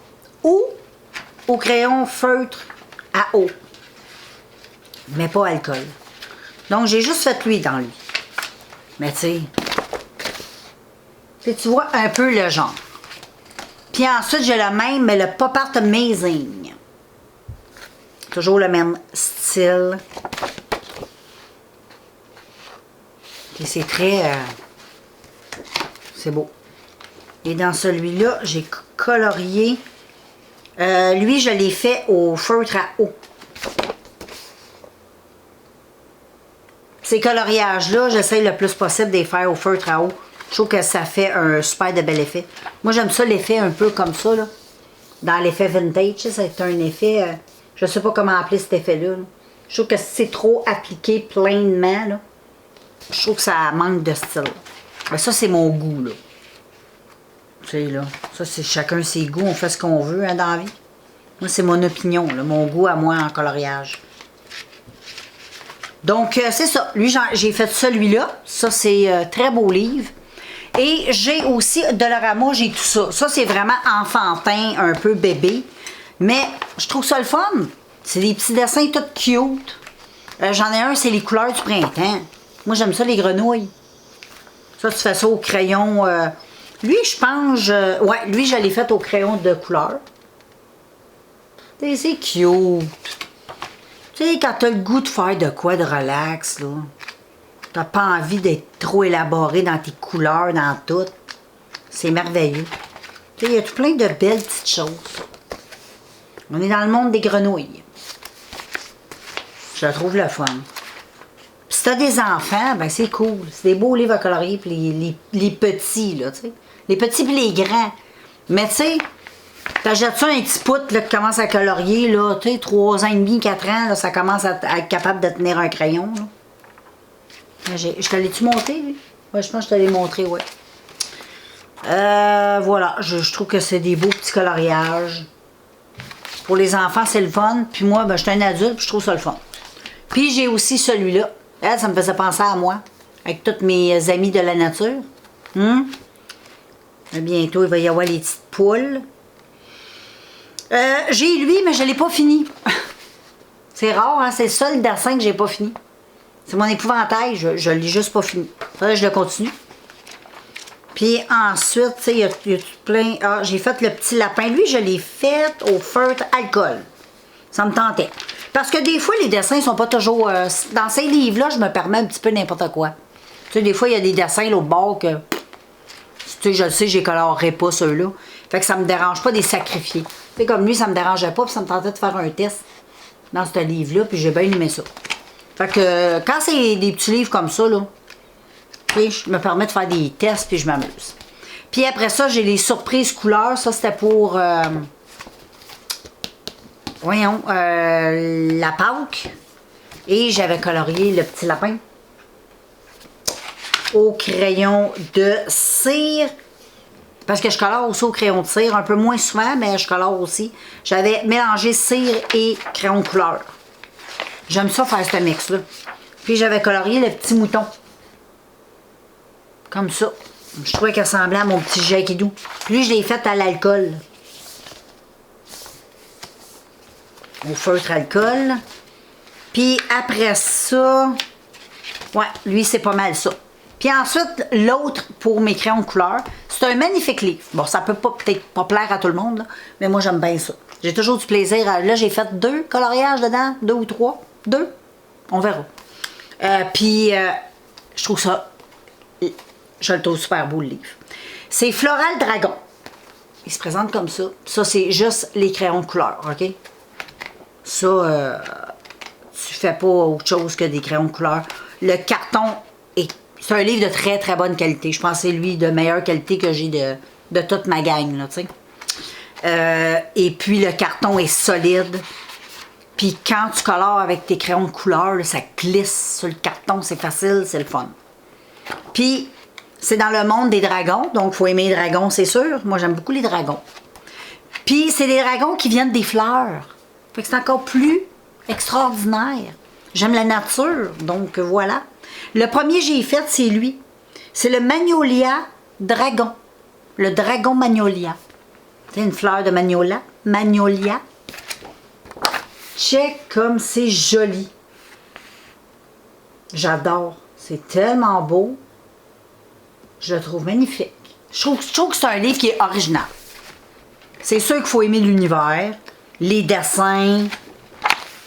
A: ou au crayon feutre à eau. Mais pas alcool. Donc, j'ai juste fait lui dans lui. Mais tu sais, tu vois un peu le genre. Puis ensuite, j'ai le même, mais le Pop Art Amazing. Toujours le même style. Et c'est très... c'est beau. Et dans celui-là, j'ai colorié... lui, je l'ai fait au feutre à eau. Ces coloriages-là, j'essaie le plus possible de les faire au feutre à eau. Je trouve que ça fait un super de bel effet. Moi, j'aime ça, l'effet un peu comme ça, là. Dans l'effet vintage, c'est un effet... je sais pas comment appeler cet effet-là. Là. Je trouve que c'est trop appliqué pleinement, là. Je trouve que ça manque de style. Mais ça, c'est mon goût, là. Tu sais, là. Ça, c'est chacun ses goûts. On fait ce qu'on veut, hein, dans la vie. Moi, c'est mon opinion, là. Mon goût à moi en coloriage. Donc, c'est ça. Lui, j'ai fait celui-là. Ça, c'est très beau livre. Et j'ai aussi Dollarama, j'ai tout ça. Ça, c'est vraiment enfantin, un peu bébé. Mais je trouve ça le fun. C'est des petits dessins tout cute. J'en ai un, c'est les couleurs du printemps. Moi, j'aime ça, les grenouilles. Ça, tu fais ça au crayon. Lui, je pense... ouais, lui, je l'ai fait au crayon de couleur. C'est cute. Tu sais, quand t'as le goût de faire de quoi de relax, là, t'as pas envie d'être trop élaboré dans tes couleurs, dans tout. C'est merveilleux. Tu sais, il y a tout plein de belles petites choses. On est dans le monde des grenouilles. Je la trouve le fun. Puis si t'as des enfants, ben c'est cool. C'est des beaux livres à colorier, puis les petits, là, tu sais. Les petits puis les grands. Mais tu sais, t'achètes ça un petit poutre là, qui commence à colorier, là, tu sais, 3 ans et demi, 4 ans, là, ça commence à être capable de tenir un crayon, là. Je te l'ai-tu montré, lui? Ouais, je pense que je te l'ai montré, ouais. Voilà, je trouve que c'est des beaux petits coloriages. Pour les enfants, c'est le fun. Puis moi, ben, je suis un adulte, puis je trouve ça le fun. Puis j'ai aussi celui-là. Elle, ça me faisait penser à moi, avec tous mes amis de la nature. Bientôt, il va y avoir les petites poules. J'ai lui, mais je ne l'ai pas fini. C'est rare, hein? C'est le seul dessin que j'ai pas fini. C'est mon épouvantail, je ne l'ai juste pas fini. Faudrait que je le continue. Puis ensuite, tu sais, il y a tout plein... Ah, j'ai fait le petit lapin. Lui, je l'ai fait au feutre alcool. Ça me tentait. Parce que des fois, les dessins sont pas toujours... dans ces livres-là, je me permets un petit peu n'importe quoi. Tu sais, des fois, il y a des dessins l'autre bord que... Tu sais, je le sais, je les colorerai pas, ceux-là. Fait que ça me dérange pas de les sacrifier. Tu sais, comme lui, ça me dérangeait pas, puis ça me tentait de faire un test dans ce livre-là, puis j'ai bien aimé ça. Fait que quand c'est des petits livres comme ça, là, je me permets de faire des tests, puis je m'amuse. Puis après ça, j'ai les surprises couleurs. Ça, c'était pour... la Pâques. Et j'avais colorié le petit lapin au crayon de cire. Parce que je colore aussi au crayon de cire. Un peu moins souvent, mais je colore aussi. J'avais mélangé cire et crayon de couleur. J'aime ça faire ce mix-là. Puis j'avais colorié le petit mouton. Comme ça. Je trouvais qu'il ressemblait à mon petit Jackie-Dou. Puis lui, je l'ai fait à l'alcool. Au feutre alcool. Puis après ça... Ouais, lui, c'est pas mal ça. Puis ensuite, l'autre pour mes crayons de couleur, c'est un magnifique livre. Bon, ça peut peut-être pas plaire à tout le monde, là, mais moi, j'aime bien ça. J'ai toujours du plaisir. Là, j'ai fait 2 coloriages dedans, 2 ou 3. 2. On verra. Puis, je trouve ça... Je le trouve super beau, le livre. C'est Floral Dragon. Il se présente comme ça. Ça, c'est juste les crayons de couleur, OK? Ça, tu fais pas autre chose que des crayons de couleur. Le carton est... C'est un livre de très, très bonne qualité. Je pense que c'est lui de meilleure qualité que j'ai de toute ma gang, là, tu sais. Et puis, le carton est solide. Puis, quand tu colores avec tes crayons de couleur, là, ça glisse sur le carton. C'est facile, c'est le fun. Puis... C'est dans le monde des dragons, donc il faut aimer les dragons, c'est sûr. Moi, j'aime beaucoup les dragons. Puis, c'est des dragons qui viennent des fleurs. Fait que c'est encore plus extraordinaire. J'aime la nature, donc voilà. Le premier que j'ai fait, c'est lui. C'est le Magnolia Dragon. Le dragon Magnolia. C'est une fleur de Magnolia. Magnolia. Check comme c'est joli. J'adore. C'est tellement beau. Je le trouve magnifique. Je trouve que c'est un livre qui est original. C'est sûr qu'il faut aimer l'univers, les dessins.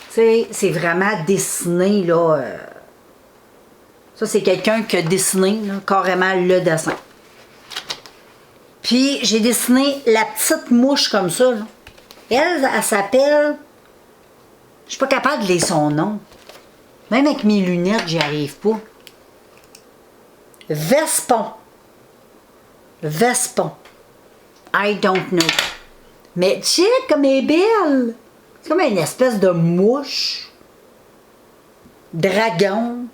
A: Tu sais, c'est vraiment dessiné, là. Ça, c'est quelqu'un qui a dessiné, là, carrément, le dessin. Puis, j'ai dessiné la petite mouche comme ça, là. Elle s'appelle... Je suis pas capable de lire son nom. Même avec mes lunettes, j'y arrive pas. Vespon. Vespon. I don't know. Mais check comme elle est belle. C'est comme une espèce de mouche. Dragon.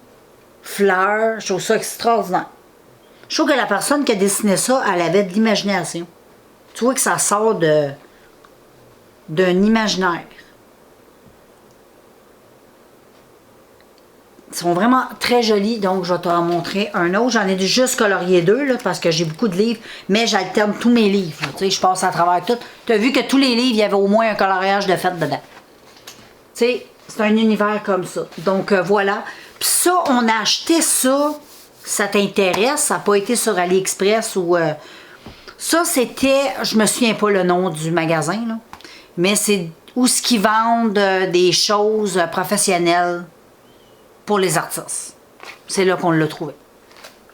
A: Fleur. Je trouve ça extraordinaire. Je trouve que la personne qui a dessiné ça, elle avait de l'imagination. Tu vois que ça sort d'un imaginaire. Ils sont vraiment très jolis, donc je vais t'en montrer un autre. J'en ai juste colorié 2, là, parce que j'ai beaucoup de livres, mais j'alterne tous mes livres. Tu sais, je passe à travers tout. Tu as vu que tous les livres, il y avait au moins un coloriage de fait dedans. Tu sais, c'est un univers comme ça. Donc, voilà. Puis ça, on a acheté ça. Ça t'intéresse? Ça n'a pas été sur AliExpress ou... Ça, c'était... Je me souviens pas le nom du magasin, là. Mais c'est où ce qu'ils vendent des choses professionnelles pour les artistes. C'est là qu'on l'a trouvé.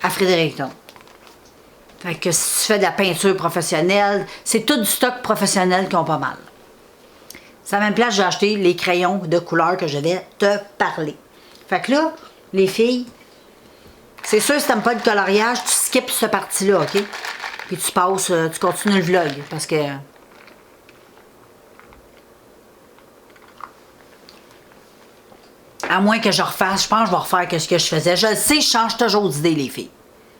A: À Fredericton. Fait que si tu fais de la peinture professionnelle, c'est tout du stock professionnel qui ont pas mal. C'est à la même place que j'ai acheté les crayons de couleur que je vais te parler. Fait que là, les filles, c'est sûr, si t'aimes pas le coloriage, tu skips cette partie-là, OK? Puis tu passes, tu continues le vlog, parce que... À moins que je refasse, je pense que je vais refaire ce que je faisais. Je le sais, je change toujours d'idée, les filles.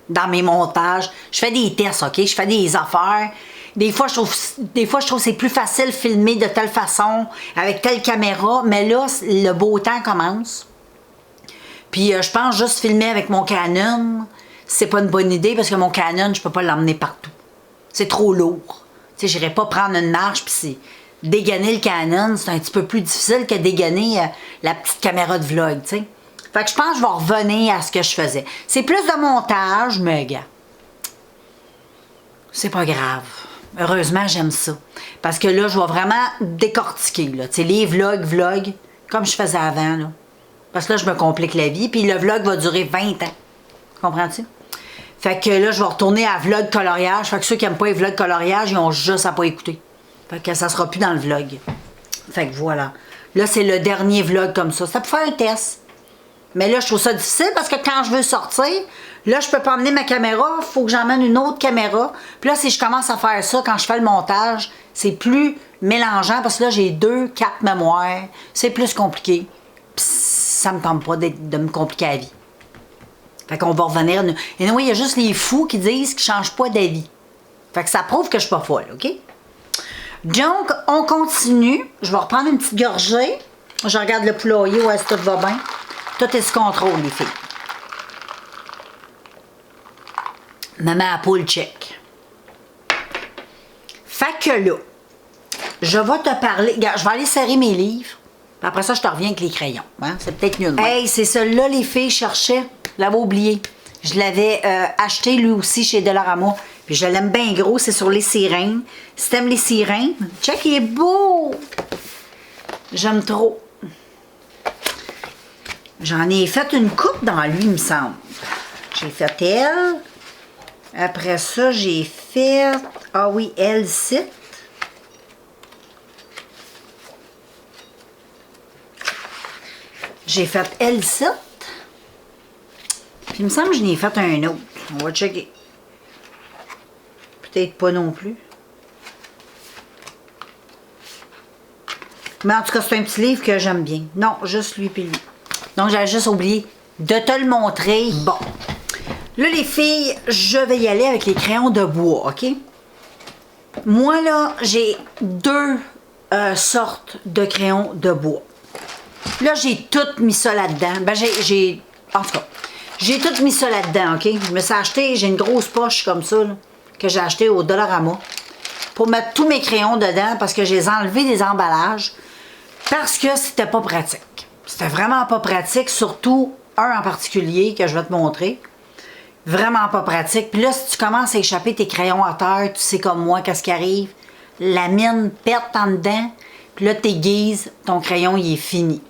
A: Dans mes montages, je fais des tests, OK? Je fais des affaires. Des fois, je trouve que c'est plus facile de filmer de telle façon, avec telle caméra. Mais là, le beau temps commence. Puis je pense juste filmer avec mon Canon, c'est pas une bonne idée parce que mon Canon, je peux pas l'emmener partout. C'est trop lourd. Tu sais, j'irais pas prendre une marche puis c'est... Dégainer le Canon, c'est un petit peu plus difficile que dégainer la petite caméra de vlog, tu sais. Fait que je pense que je vais revenir à ce que je faisais. C'est plus de montage, mais gars, c'est pas grave. Heureusement, j'aime ça. Parce que là, je vais vraiment décortiquer, là. Tu sais, les vlogs, comme je faisais avant, là. Parce que là, je me complique la vie, puis le vlog va durer 20 ans. Comprends-tu? Fait que là, je vais retourner à vlog coloriage. Fait que ceux qui n'aiment pas les vlogs coloriage, ils ont juste à pas écouter. Fait que ça sera plus dans le vlog. Fait que voilà. Là, c'est le dernier vlog comme ça. Ça peut faire un test. Mais là, je trouve ça difficile parce que quand je veux sortir, là, je peux pas emmener ma caméra. Il faut que j'emmène une autre caméra. Puis là, si je commence à faire ça, quand je fais le montage, c'est plus mélangeant parce que là, j'ai 2 cartes mémoire. C'est plus compliqué. Puis ça me tente pas de me compliquer la vie. Fait qu'on va revenir. Et oui, il y a juste les fous qui disent qu'ils ne changent pas d'avis. Fait que ça prouve que je suis pas folle, OK? Donc, on continue. Je vais reprendre une petite gorgée. Je regarde le poulailler, où est-ce que tout va bien. Tout est sous contrôle, les filles. Maman à poule check. Fait que là, je vais te parler. Regarde, je vais aller serrer mes livres. Puis après ça, je te reviens avec les crayons. Hein? C'est peut-être mieux de moi. Hey, c'est celui-là, les filles, je cherchais. Je l'avais oublié. Je l'avais acheté lui aussi chez Dollarama. Puis je l'aime bien gros, c'est sur les sirènes. Si t'aimes les sirènes, check, il est beau! J'aime trop. J'en ai fait une coupe dans lui, il me semble. J'ai fait elle. Après ça, j'ai fait... Ah oui, elle cite. J'ai fait elle cite. Puis il me semble que je n'ai fait un autre. On va checker. Peut-être pas non plus. Mais en tout cas, c'est un petit livre que j'aime bien. Non, juste lui puis lui. Donc, j'avais juste oublié de te le montrer. Bon. Là, les filles, je vais y aller avec les crayons de bois, OK? Moi, là, j'ai 2 sortes de crayons de bois. Là, j'ai tout mis ça là-dedans. Ben, en tout cas, j'ai tout mis ça là-dedans, OK? Je me suis acheté, j'ai une grosse poche comme ça, là, que j'ai acheté au Dollarama pour mettre tous mes crayons dedans parce que j'ai enlevé des emballages parce que c'était pas pratique. C'était vraiment pas pratique, surtout un en particulier que je vais te montrer. Vraiment pas pratique. Puis là, si tu commences à échapper tes crayons à terre, tu sais comme moi, qu'est-ce qui arrive? La mine pète en dedans, puis là, t'aiguises, ton crayon, il est fini.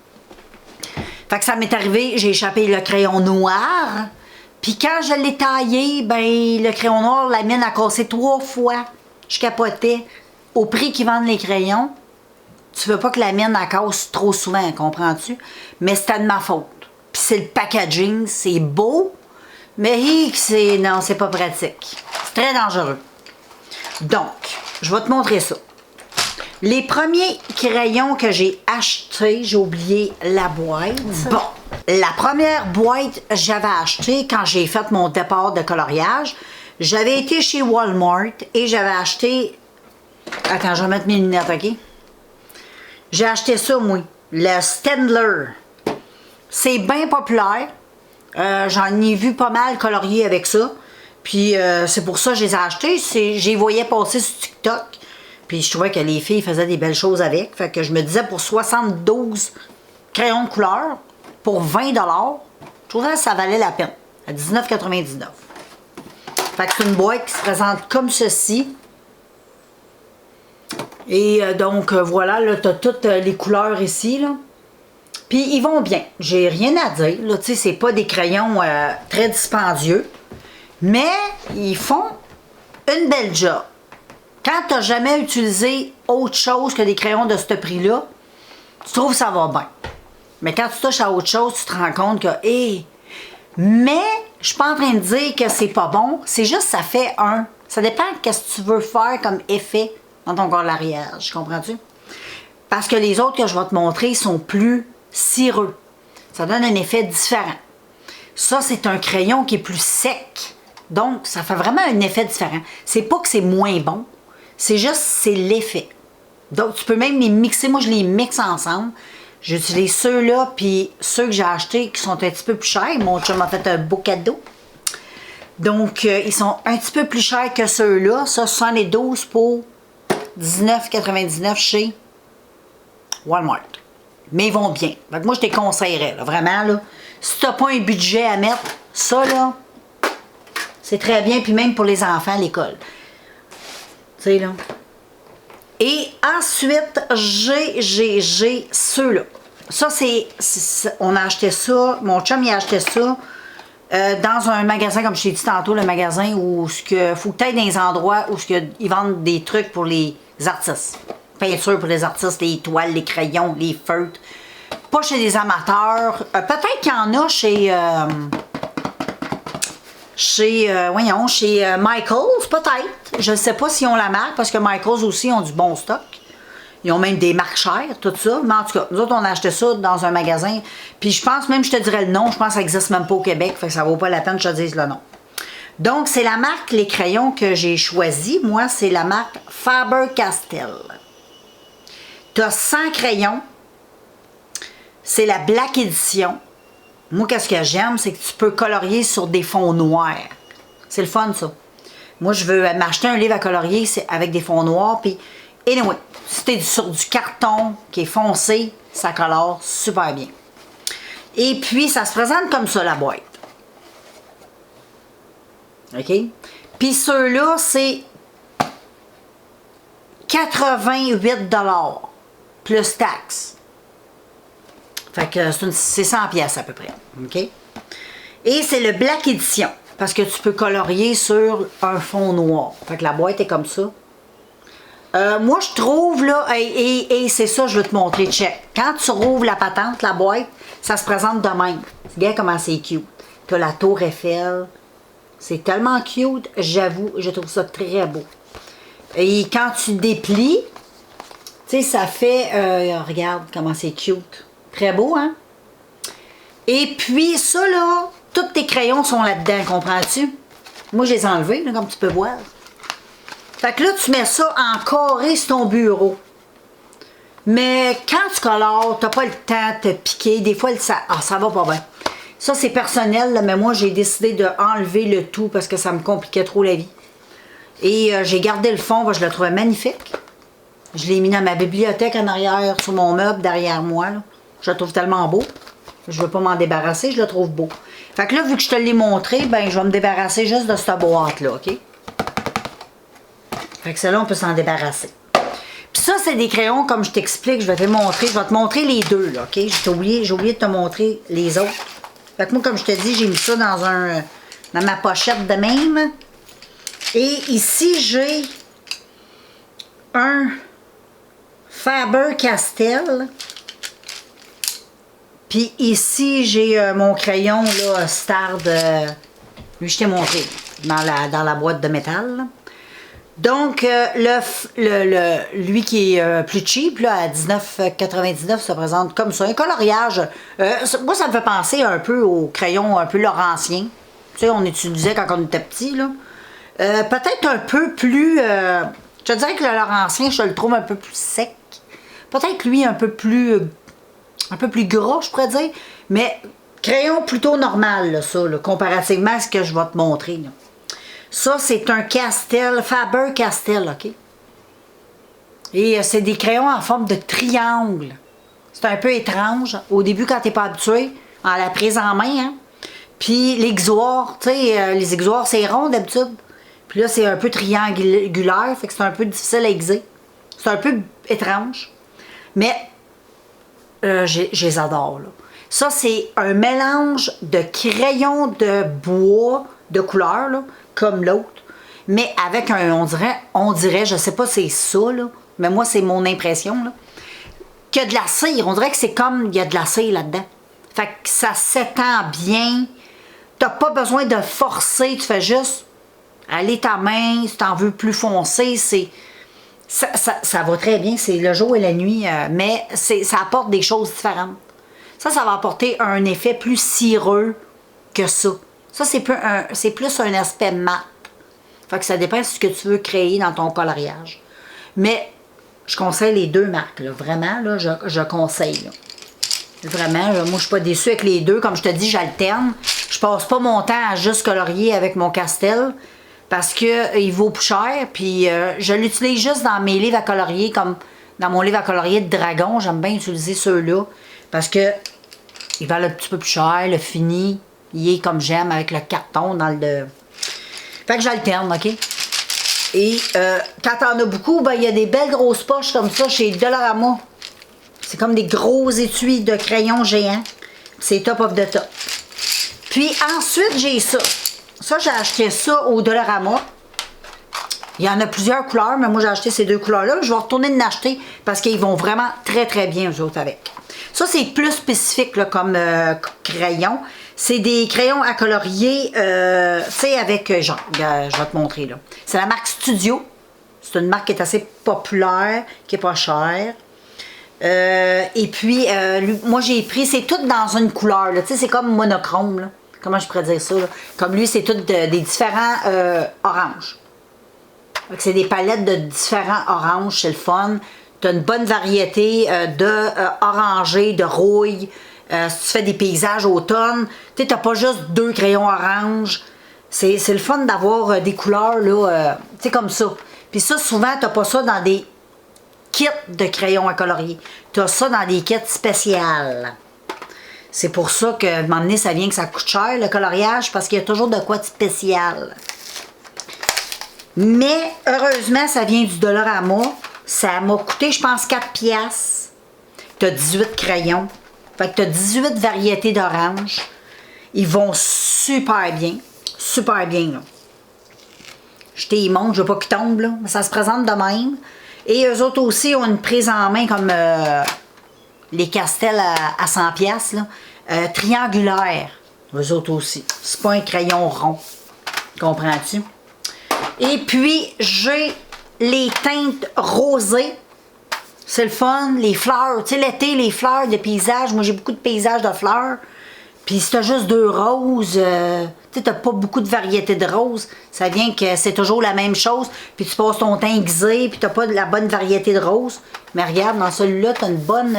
A: Fait que ça m'est arrivé, j'ai échappé le crayon noir. Puis quand je l'ai taillé, ben le crayon noir, la mine a cassé 3 fois. Je capotais. Au prix qu'ils vendent les crayons, tu veux pas que la mine elle casse trop souvent, comprends-tu? Mais c'était de ma faute. Puis c'est le packaging, c'est beau, mais non, c'est pas pratique. C'est très dangereux. Donc, je vais te montrer ça. Les premiers crayons que j'ai achetés, j'ai oublié la boîte. Bon, la première boîte j'avais acheté quand j'ai fait mon départ de coloriage. J'avais été chez Walmart et j'avais acheté... Attends, je vais mettre mes lunettes, OK? J'ai acheté ça, moi. Le Staedtler. C'est bien populaire. J'en ai vu pas mal colorier avec ça. Puis c'est pour ça que je les ai achetés. J'y voyais passer sur TikTok. Puis je trouvais que les filles faisaient des belles choses avec. Fait que je me disais pour 72 crayons de couleur, pour 20 $, je trouvais que ça valait la peine. À 19,99 $. Fait que c'est une boîte qui se présente comme ceci. Et donc voilà, là, tu as toutes les couleurs ici, là. Puis ils vont bien. J'ai rien à dire. Là, tu sais, c'est pas des crayons très dispendieux. Mais ils font une belle job. Quand tu n'as jamais utilisé autre chose que des crayons de ce prix-là, tu trouves que ça va bien. Mais quand tu touches à autre chose, tu te rends compte que, hé, mais je suis pas en train de dire que c'est pas bon, c'est juste ça fait un. Ça dépend de ce que tu veux faire comme effet dans ton coloriage, comprends-tu? Parce que les autres que je vais te montrer sont plus cireux. Ça donne un effet différent. Ça, c'est un crayon qui est plus sec. Donc, ça fait vraiment un effet différent. C'est pas que c'est moins bon, c'est juste, c'est l'effet. Donc, tu peux même les mixer. Moi, je les mixe ensemble. J'utilise ceux-là, puis ceux que j'ai achetés qui sont un petit peu plus chers. Mon chum m'a fait un beau cadeau. Donc, ils sont un petit peu plus chers que ceux-là. Ça, 72 pour 19,99 chez Walmart. Mais ils vont bien. Donc, moi, je te conseillerais, là, vraiment, là. Si tu n'as pas un budget à mettre, ça, là, c'est très bien. Puis même pour les enfants à l'école. Tu sais, là. Et ensuite, j'ai ceux-là. Ça, on a acheté ça. Mon chum, il a acheté ça dans un magasin, comme je t'ai dit tantôt, le magasin où il faut que tu ailles dans les endroits où ils vendent des trucs pour les artistes. Peinture pour les artistes, les toiles, les crayons, les feutres. Pas chez les amateurs. Peut-être qu'il y en a chez Michaels, peut-être. Je ne sais pas s'ils ont la marque, parce que Michaels aussi ont du bon stock. Ils ont même des marques chères, tout ça. Mais en tout cas, nous autres, on a acheté ça dans un magasin. Puis je pense, même je te dirais le nom, je pense que ça n'existe même pas au Québec, fait que ça vaut pas la peine que je te dise le nom. Donc, c'est la marque, les crayons que j'ai choisi. Moi, c'est la marque Faber-Castell. Tu as 100 crayons. C'est la Black Edition. Moi, qu'est-ce que j'aime, c'est que tu peux colorier sur des fonds noirs. C'est le fun, ça. Moi, je veux m'acheter un livre à colorier avec des fonds noirs. Puis, anyway, si tu es sur du carton qui est foncé, ça colore super bien. Et puis, ça se présente comme ça, la boîte. OK? Puis, ceux-là, c'est 88 $ plus taxes. Fait que c'est 100 pièces à peu près. OK? Et c'est le Black Edition. Parce que tu peux colorier sur un fond noir. Fait que la boîte est comme ça. Moi, je trouve, là, et c'est ça, je veux te montrer, check. Quand tu rouvres la patente, la boîte, ça se présente de même. Regarde comment c'est cute. Tu as la tour Eiffel. C'est tellement cute, j'avoue, je trouve ça très beau. Et quand tu déplies, tu sais, ça fait... regarde comment c'est cute. Très beau, hein? Et puis, ça, là, tous tes crayons sont là-dedans, comprends-tu? Moi, je les ai enlevés, là, comme tu peux voir. Fait que là, tu mets ça en carré sur ton bureau. Mais quand tu colores, t'as pas le temps de te piquer. Des fois, ça va pas bien. Ça, c'est personnel, là, mais moi, j'ai décidé d'enlever le tout parce que ça me compliquait trop la vie. Et j'ai gardé le fond, je le trouvais magnifique. Je l'ai mis dans ma bibliothèque en arrière, sur mon meuble, derrière moi, là. Je le trouve tellement beau. Je veux pas m'en débarrasser, je le trouve beau. Fait que là, vu que je te l'ai montré, ben je vais me débarrasser juste de cette boîte-là, OK? Fait que celle-là, on peut s'en débarrasser. Puis ça, c'est des crayons, comme je t'explique, je vais te montrer. Je vais te montrer les deux, là, OK? J'ai oublié de te montrer les autres. Fait que moi, comme je te dis, j'ai mis ça dans ma pochette de même. Et ici, j'ai un Faber-Castell. Puis ici, j'ai mon crayon, là, Star de... Lui, je t'ai montré, dans la boîte de métal, là. Donc, lui qui est plus cheap, là, à 19,99 $, se présente comme ça. Un coloriage, moi, ça me fait penser un peu au crayon un peu laurentien. Tu sais, on utilisait quand on était petit, là. Peut-être un peu plus... je te dirais que le laurentien, je le trouve un peu plus sec. Peut-être lui un peu plus gras, je pourrais dire. Mais crayon plutôt normal, là, ça, là, comparativement à ce que je vais te montrer, là. Ça, c'est un Faber-Castell, OK? Et c'est des crayons en forme de triangle. C'est un peu étrange. Au début, quand tu n'es pas habitué, à la prise en main, hein? Puis l'exoire, tu sais, les exoires, c'est rond d'habitude. Puis là, c'est un peu triangulaire, fait que c'est un peu difficile à aiguiser. C'est un peu étrange. Mais, je les adore, là. Ça, c'est un mélange de crayons de bois de couleur, là, comme l'autre. mais avec un, on dirait, je sais pas c'est ça, là, mais moi, c'est mon impression, là, qu'il y a de la cire. On dirait que c'est comme, il y a de la cire là-dedans. Fait que ça s'étend bien. T'as pas besoin de forcer, tu fais juste aller ta main, si t'en veux plus foncé, c'est... Ça va très bien, c'est le jour et la nuit, mais ça apporte des choses différentes. Ça va apporter un effet plus cireux que ça. Ça, c'est plus un aspect mat. Fait que ça dépend de ce que tu veux créer dans ton coloriage. Mais je conseille les deux marques, là. Vraiment, là, je conseille. Là. Vraiment, là, moi, je suis pas déçue avec les deux. Comme je te dis, j'alterne. Je passe pas mon temps à juste colorier avec mon Castel parce qu'il vaut plus cher. Puis je l'utilise juste dans mes livres à colorier, comme dans mon livre à colorier de dragon. J'aime bien utiliser ceux-là parce que ils valent un petit peu plus cher. Le fini, il est comme j'aime avec le carton dans le... Fait que j'alterne, OK? Et quand t'en as beaucoup, ben il y a des belles grosses poches comme ça chez Dollarama. C'est comme des gros étuis de crayons géants. C'est top of the top. Puis ensuite, j'ai ça. Ça, j'ai acheté ça au Dollarama. Il y en a plusieurs couleurs, mais moi, j'ai acheté ces deux couleurs-là. Je vais retourner de l'acheter parce qu'ils vont vraiment très, très bien, eux autres, avec. Ça, c'est plus spécifique là, comme crayon. C'est des crayons à colorier, tu sais, avec, genre, je vais te montrer, là. C'est la marque Studio. C'est une marque qui est assez populaire, qui est pas chère. Et puis, moi, j'ai pris, c'est tout dans une couleur, tu sais, c'est comme monochrome, là. Comment je pourrais dire ça, là? Comme lui, c'est tout des différents oranges. C'est des palettes de différents oranges, c'est le fun. Tu as une bonne variété de orangé, de rouille. Si tu fais des paysages automne, tu n'as pas juste deux crayons orange. C'est le fun d'avoir des couleurs, là, tu sais, comme ça. Puis ça, souvent, tu n'as pas ça dans des kits de crayons à colorier. Tu as ça dans des kits spéciales. C'est pour ça que, à un moment donné, ça vient que ça coûte cher, le coloriage, parce qu'il y a toujours de quoi de spécial. Mais, heureusement, ça vient du Dollarama. Ça m'a coûté, je pense, 4 piastres. Tu as 18 crayons. Fait que tu as 18 variétés d'orange. Ils vont super bien. Super bien, là. Je t'y montre, je veux pas qu'ils tombent, là. Ça se présente de même. Et eux autres aussi ont une prise en main comme les Castel à 100 piastres, là. Triangulaire. Eux autres aussi. C'est pas un crayon rond. Comprends-tu? Et puis, j'ai les teintes rosées. C'est le fun. Les fleurs. Tu sais, l'été, les fleurs de paysage. Moi, j'ai beaucoup de paysages de fleurs. Puis, si t'as juste deux roses, tu sais, t'as pas beaucoup de variétés de roses. Ça vient que c'est toujours la même chose. Puis, tu passes ton teint aiguisé, puis t'as pas la bonne variété de roses. Mais regarde, dans celui-là, t'as une bonne...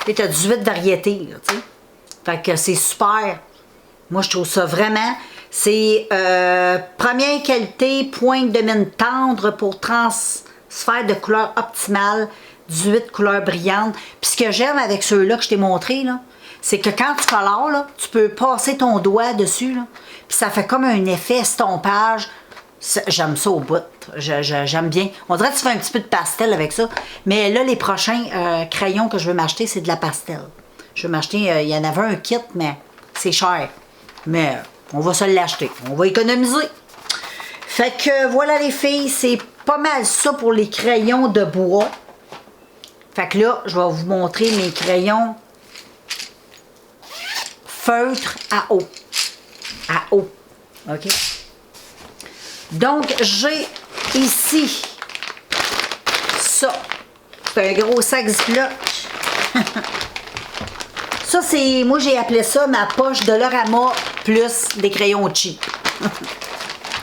A: tu sais, t'as 18 variétés, là, tu sais. Fait que c'est super. Moi, je trouve ça vraiment... C'est première qualité, pointe de mine tendre pour transfert de couleur optimale, 18 couleurs brillantes. Puis ce que j'aime avec ceux-là que je t'ai montré, là, c'est que quand tu colores, là, tu peux passer ton doigt dessus, là, puis ça fait comme un effet estompage. J'aime ça au bout. J'aime bien. On dirait que tu fais un petit peu de pastel avec ça. Mais là, les prochains crayons que je veux m'acheter, c'est de la pastel. Je veux m'acheter, il y en avait un kit, mais c'est cher. Mais... on va se l'acheter. On va économiser. Fait que voilà les filles, c'est pas mal ça pour les crayons de bois. Fait que là, je vais vous montrer mes crayons feutre à eau. À eau. OK? Donc, j'ai ici ça. C'est un gros sac Ziploc. Ça, c'est... moi, j'ai appelé ça ma poche de Dollarama plus des crayons cheap.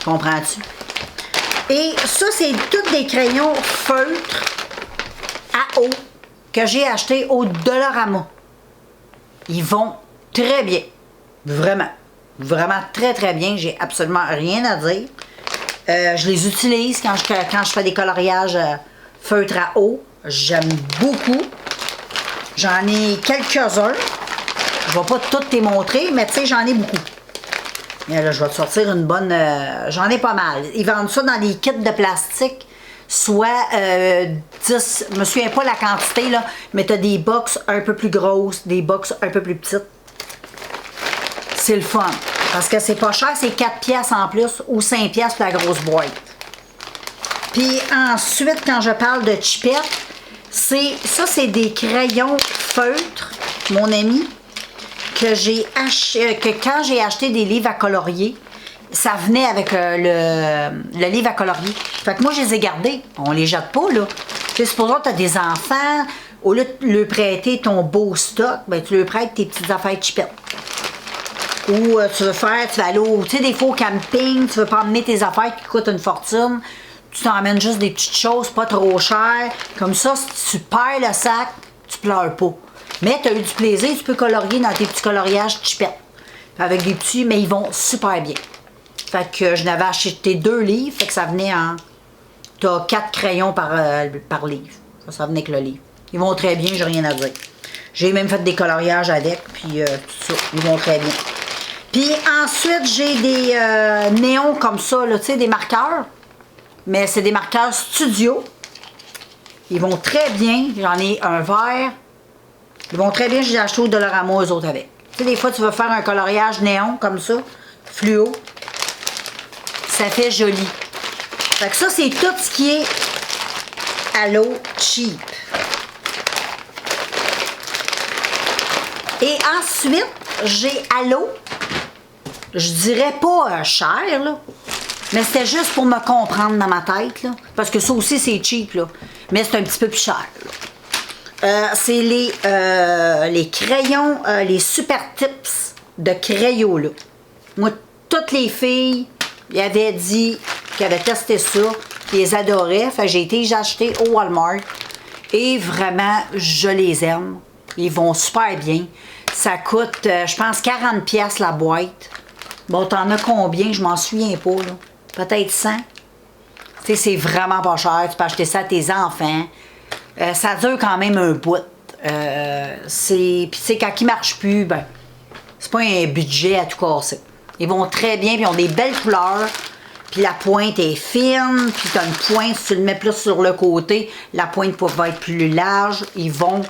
A: Comprends-tu? Et ça, c'est tous des crayons feutres à eau que j'ai achetés au Dollarama. Ils vont très bien. Vraiment. Vraiment très, très bien. J'ai absolument rien à dire. Je les utilise quand je fais des coloriages feutres à eau. J'aime beaucoup. J'en ai quelques-uns. Je vais pas toutes les montrer, mais tu sais, j'en ai beaucoup. Et là, je vais te sortir une bonne... j'en ai pas mal. Ils vendent ça dans des kits de plastique, soit 10... Je me souviens pas la quantité, là, mais tu as des box un peu plus grosses, des box un peu plus petites. C'est le fun. Parce que c'est pas cher, c'est 4 piastres en plus ou 5 piastres pour la grosse boîte. Puis ensuite, quand je parle de chipettes, c'est des crayons feutres, mon ami, que quand j'ai acheté des livres à colorier, ça venait avec le livre à colorier. Fait que moi, je les ai gardés. On les jette pas, là. Tu sais, supposons que tu as des enfants, au lieu de leur prêter ton beau stock, ben, tu leur prêtes tes petites affaires de chipettes. Ou tu vas aller au, tu sais, des fois au camping, tu veux pas emmener tes affaires qui coûtent une fortune, tu t'emmènes juste des petites choses pas trop chères. Comme ça, si tu perds le sac, tu pleures pas. Mais tu as eu du plaisir, tu peux colorier dans tes petits coloriages de chipettes. Avec des petits, mais ils vont super bien. Fait que je n'avais acheté 2 livres, fait que ça venait en... T'as 4 crayons par livre. Ça venait avec le livre. Ils vont très bien, j'ai rien à dire. J'ai même fait des coloriages avec, puis tout ça. Ils vont très bien. Puis ensuite, j'ai des néons comme ça, tu sais, des marqueurs. Mais c'est des marqueurs studio. Ils vont très bien. J'en ai un vert. Ils vont très bien, je les ai achetés au Dollarama, eux autres avec. Tu sais, des fois, tu veux faire un coloriage néon comme ça, fluo. Ça fait joli. Fait que ça, c'est tout ce qui est Allo Cheap. Et ensuite, j'ai Allo. Je dirais pas cher, là. Mais c'était juste pour me comprendre dans ma tête, là. Parce que ça aussi, c'est cheap, là. Mais c'est un petit peu plus cher, c'est les crayons, les super tips de Crayola. Moi, toutes les filles, ils avaient dit qu'ils avaient testé ça, qu'ils les adoraient. Fait que j'ai été les acheter au Walmart. Et vraiment, je les aime. Ils vont super bien. Ça coûte, je pense, 40 piastres la boîte. Bon, t'en as combien? Je m'en souviens pas, là. Peut-être 100. Tu sais, c'est vraiment pas cher. Tu peux acheter ça à tes enfants. Ça dure quand même un bout. Puis quand ils marchent plus, ben, c'est pas un budget à tout casser. Ils vont très bien, puis ils ont des belles couleurs. Puis la pointe est fine, puis t'as une pointe, si tu le mets plus sur le côté, la pointe va être plus large. Ils vont...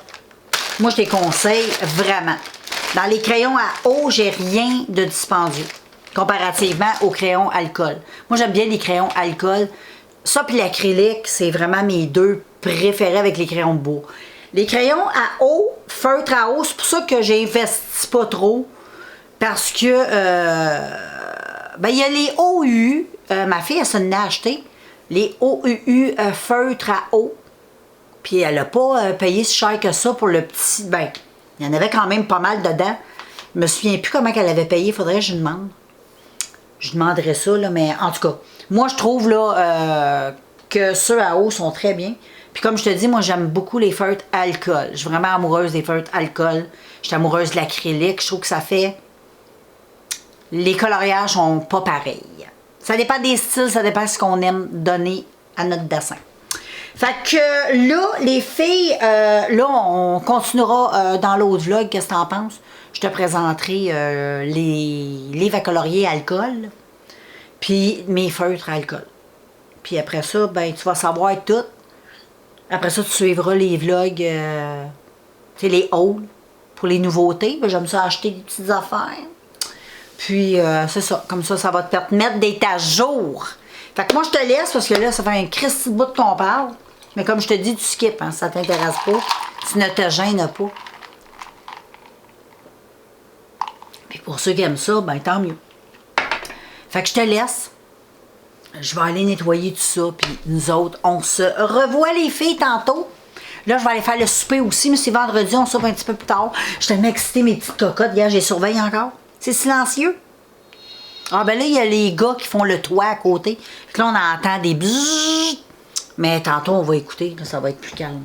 A: Moi, je les conseille vraiment. Dans les crayons à eau, j'ai rien de dispendieux, comparativement aux crayons alcool. Moi, j'aime bien les crayons alcool. Ça puis l'acrylique, c'est vraiment mes 2 préférés avec les crayons de bois. Les crayons à eau, feutre à eau, c'est pour ça que j'investis pas trop. Parce que, ben, il y a les OU. Ma fille, elle s'en a acheté. Les OUU feutre à eau. Puis elle n'a pas payé si cher que ça pour le petit. Ben, il y en avait quand même pas mal dedans. Je me souviens plus comment elle avait payé. Faudrait que je demande. Je demanderais ça, là, mais en tout cas, moi, je trouve là, que ceux à eau sont très bien. Puis comme je te dis, moi, j'aime beaucoup les feutres alcool. Je suis vraiment amoureuse des feutres alcool. Je suis amoureuse de l'acrylique. Je trouve que ça fait... Les coloriages sont pas pareils. Ça dépend des styles, ça dépend de ce qu'on aime donner à notre dessin. Fait que là, les filles, là, on continuera dans l'autre vlog. Qu'est-ce que t'en penses? Je te présenterai les livres à colorier alcool, puis mes feutres à alcool. Puis après ça, ben, tu vas savoir tout. Après ça, tu suivras les vlogs, tu sais, les hauls pour les nouveautés. Ben, j'aime ça acheter des petites affaires. Puis, c'est ça. Comme ça, ça va te permettre d'être à jour. Fait que moi, je te laisse parce que là, ça fait un Christy de bout qu'on parle. Mais comme je te dis, tu skippes, hein, ça t'intéresse pas. Tu ne te gênes pas. Puis pour ceux qui aiment ça, ben tant mieux. Fait que je te laisse. Je vais aller nettoyer tout ça. Puis nous autres, on se revoit les filles tantôt. Là, je vais aller faire le souper aussi. Mais c'est vendredi, on soupe un petit peu plus tard. Je suis tellement excitée, mes petites cocottes. Regarde, je les surveille encore. C'est silencieux. Ah ben là, il y a les gars qui font le toit à côté. Fait que là, on entend des bzzz. Mais tantôt, on va écouter. Là, ça va être plus calme.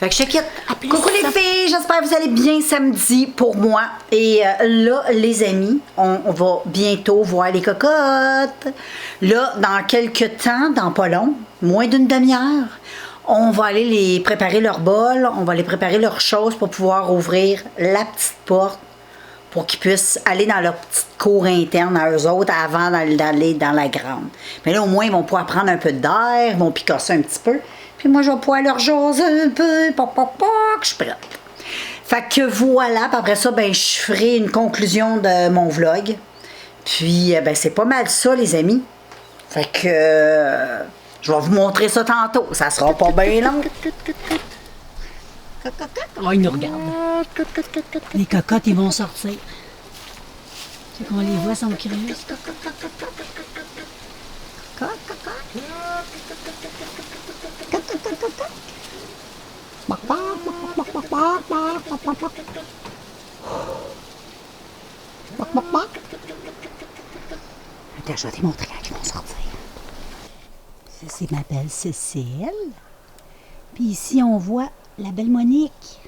A: Fait que je te quitte. Coucou les filles, j'espère que vous allez bien samedi pour moi. Et là, les amis, on va bientôt voir les cocottes. Là, dans quelques temps, dans pas long, moins d'une demi-heure, on va aller les préparer leur bol, on va les préparer leurs choses pour pouvoir ouvrir la petite porte pour qu'ils puissent aller dans leur petite cour interne à eux autres avant d'aller dans la grande. Mais là, au moins, ils vont pouvoir prendre un peu d'air, ils vont picasser un petit peu. Puis moi, je vais pouvoir leur jaser un peu, je suis prête. Fait que voilà, puis après ça, ben, je ferai une conclusion de mon vlog. Puis, ben, c'est pas mal ça, les amis. Fait que je vais vous montrer ça tantôt. Ça sera pas bien long. Oh, ils nous regardent. Les cocottes, ils vont sortir. C'est qu'on les voit, sont curieux. Attends, je vais te montrer quand ils vont sortir. Ça, c'est ma belle Cécile. Puis ici, on voit la belle Monique.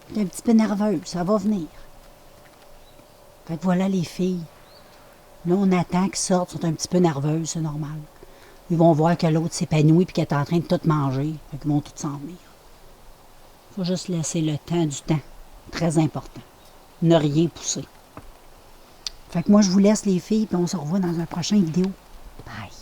A: Elle est un petit peu nerveuse, ça va venir. Fait que voilà les filles. Là, on attend qu'ils sortent, sont un petit peu nerveuses, c'est normal. Ils vont voir que l'autre s'épanouit et qu'elle est en train de tout manger. Fait qu'ils vont tous s'en venir. Faut juste laisser le temps du temps. Très important. Ne rien pousser. Fait que moi, je vous laisse les filles, puis on se revoit dans un prochain vidéo. Bye!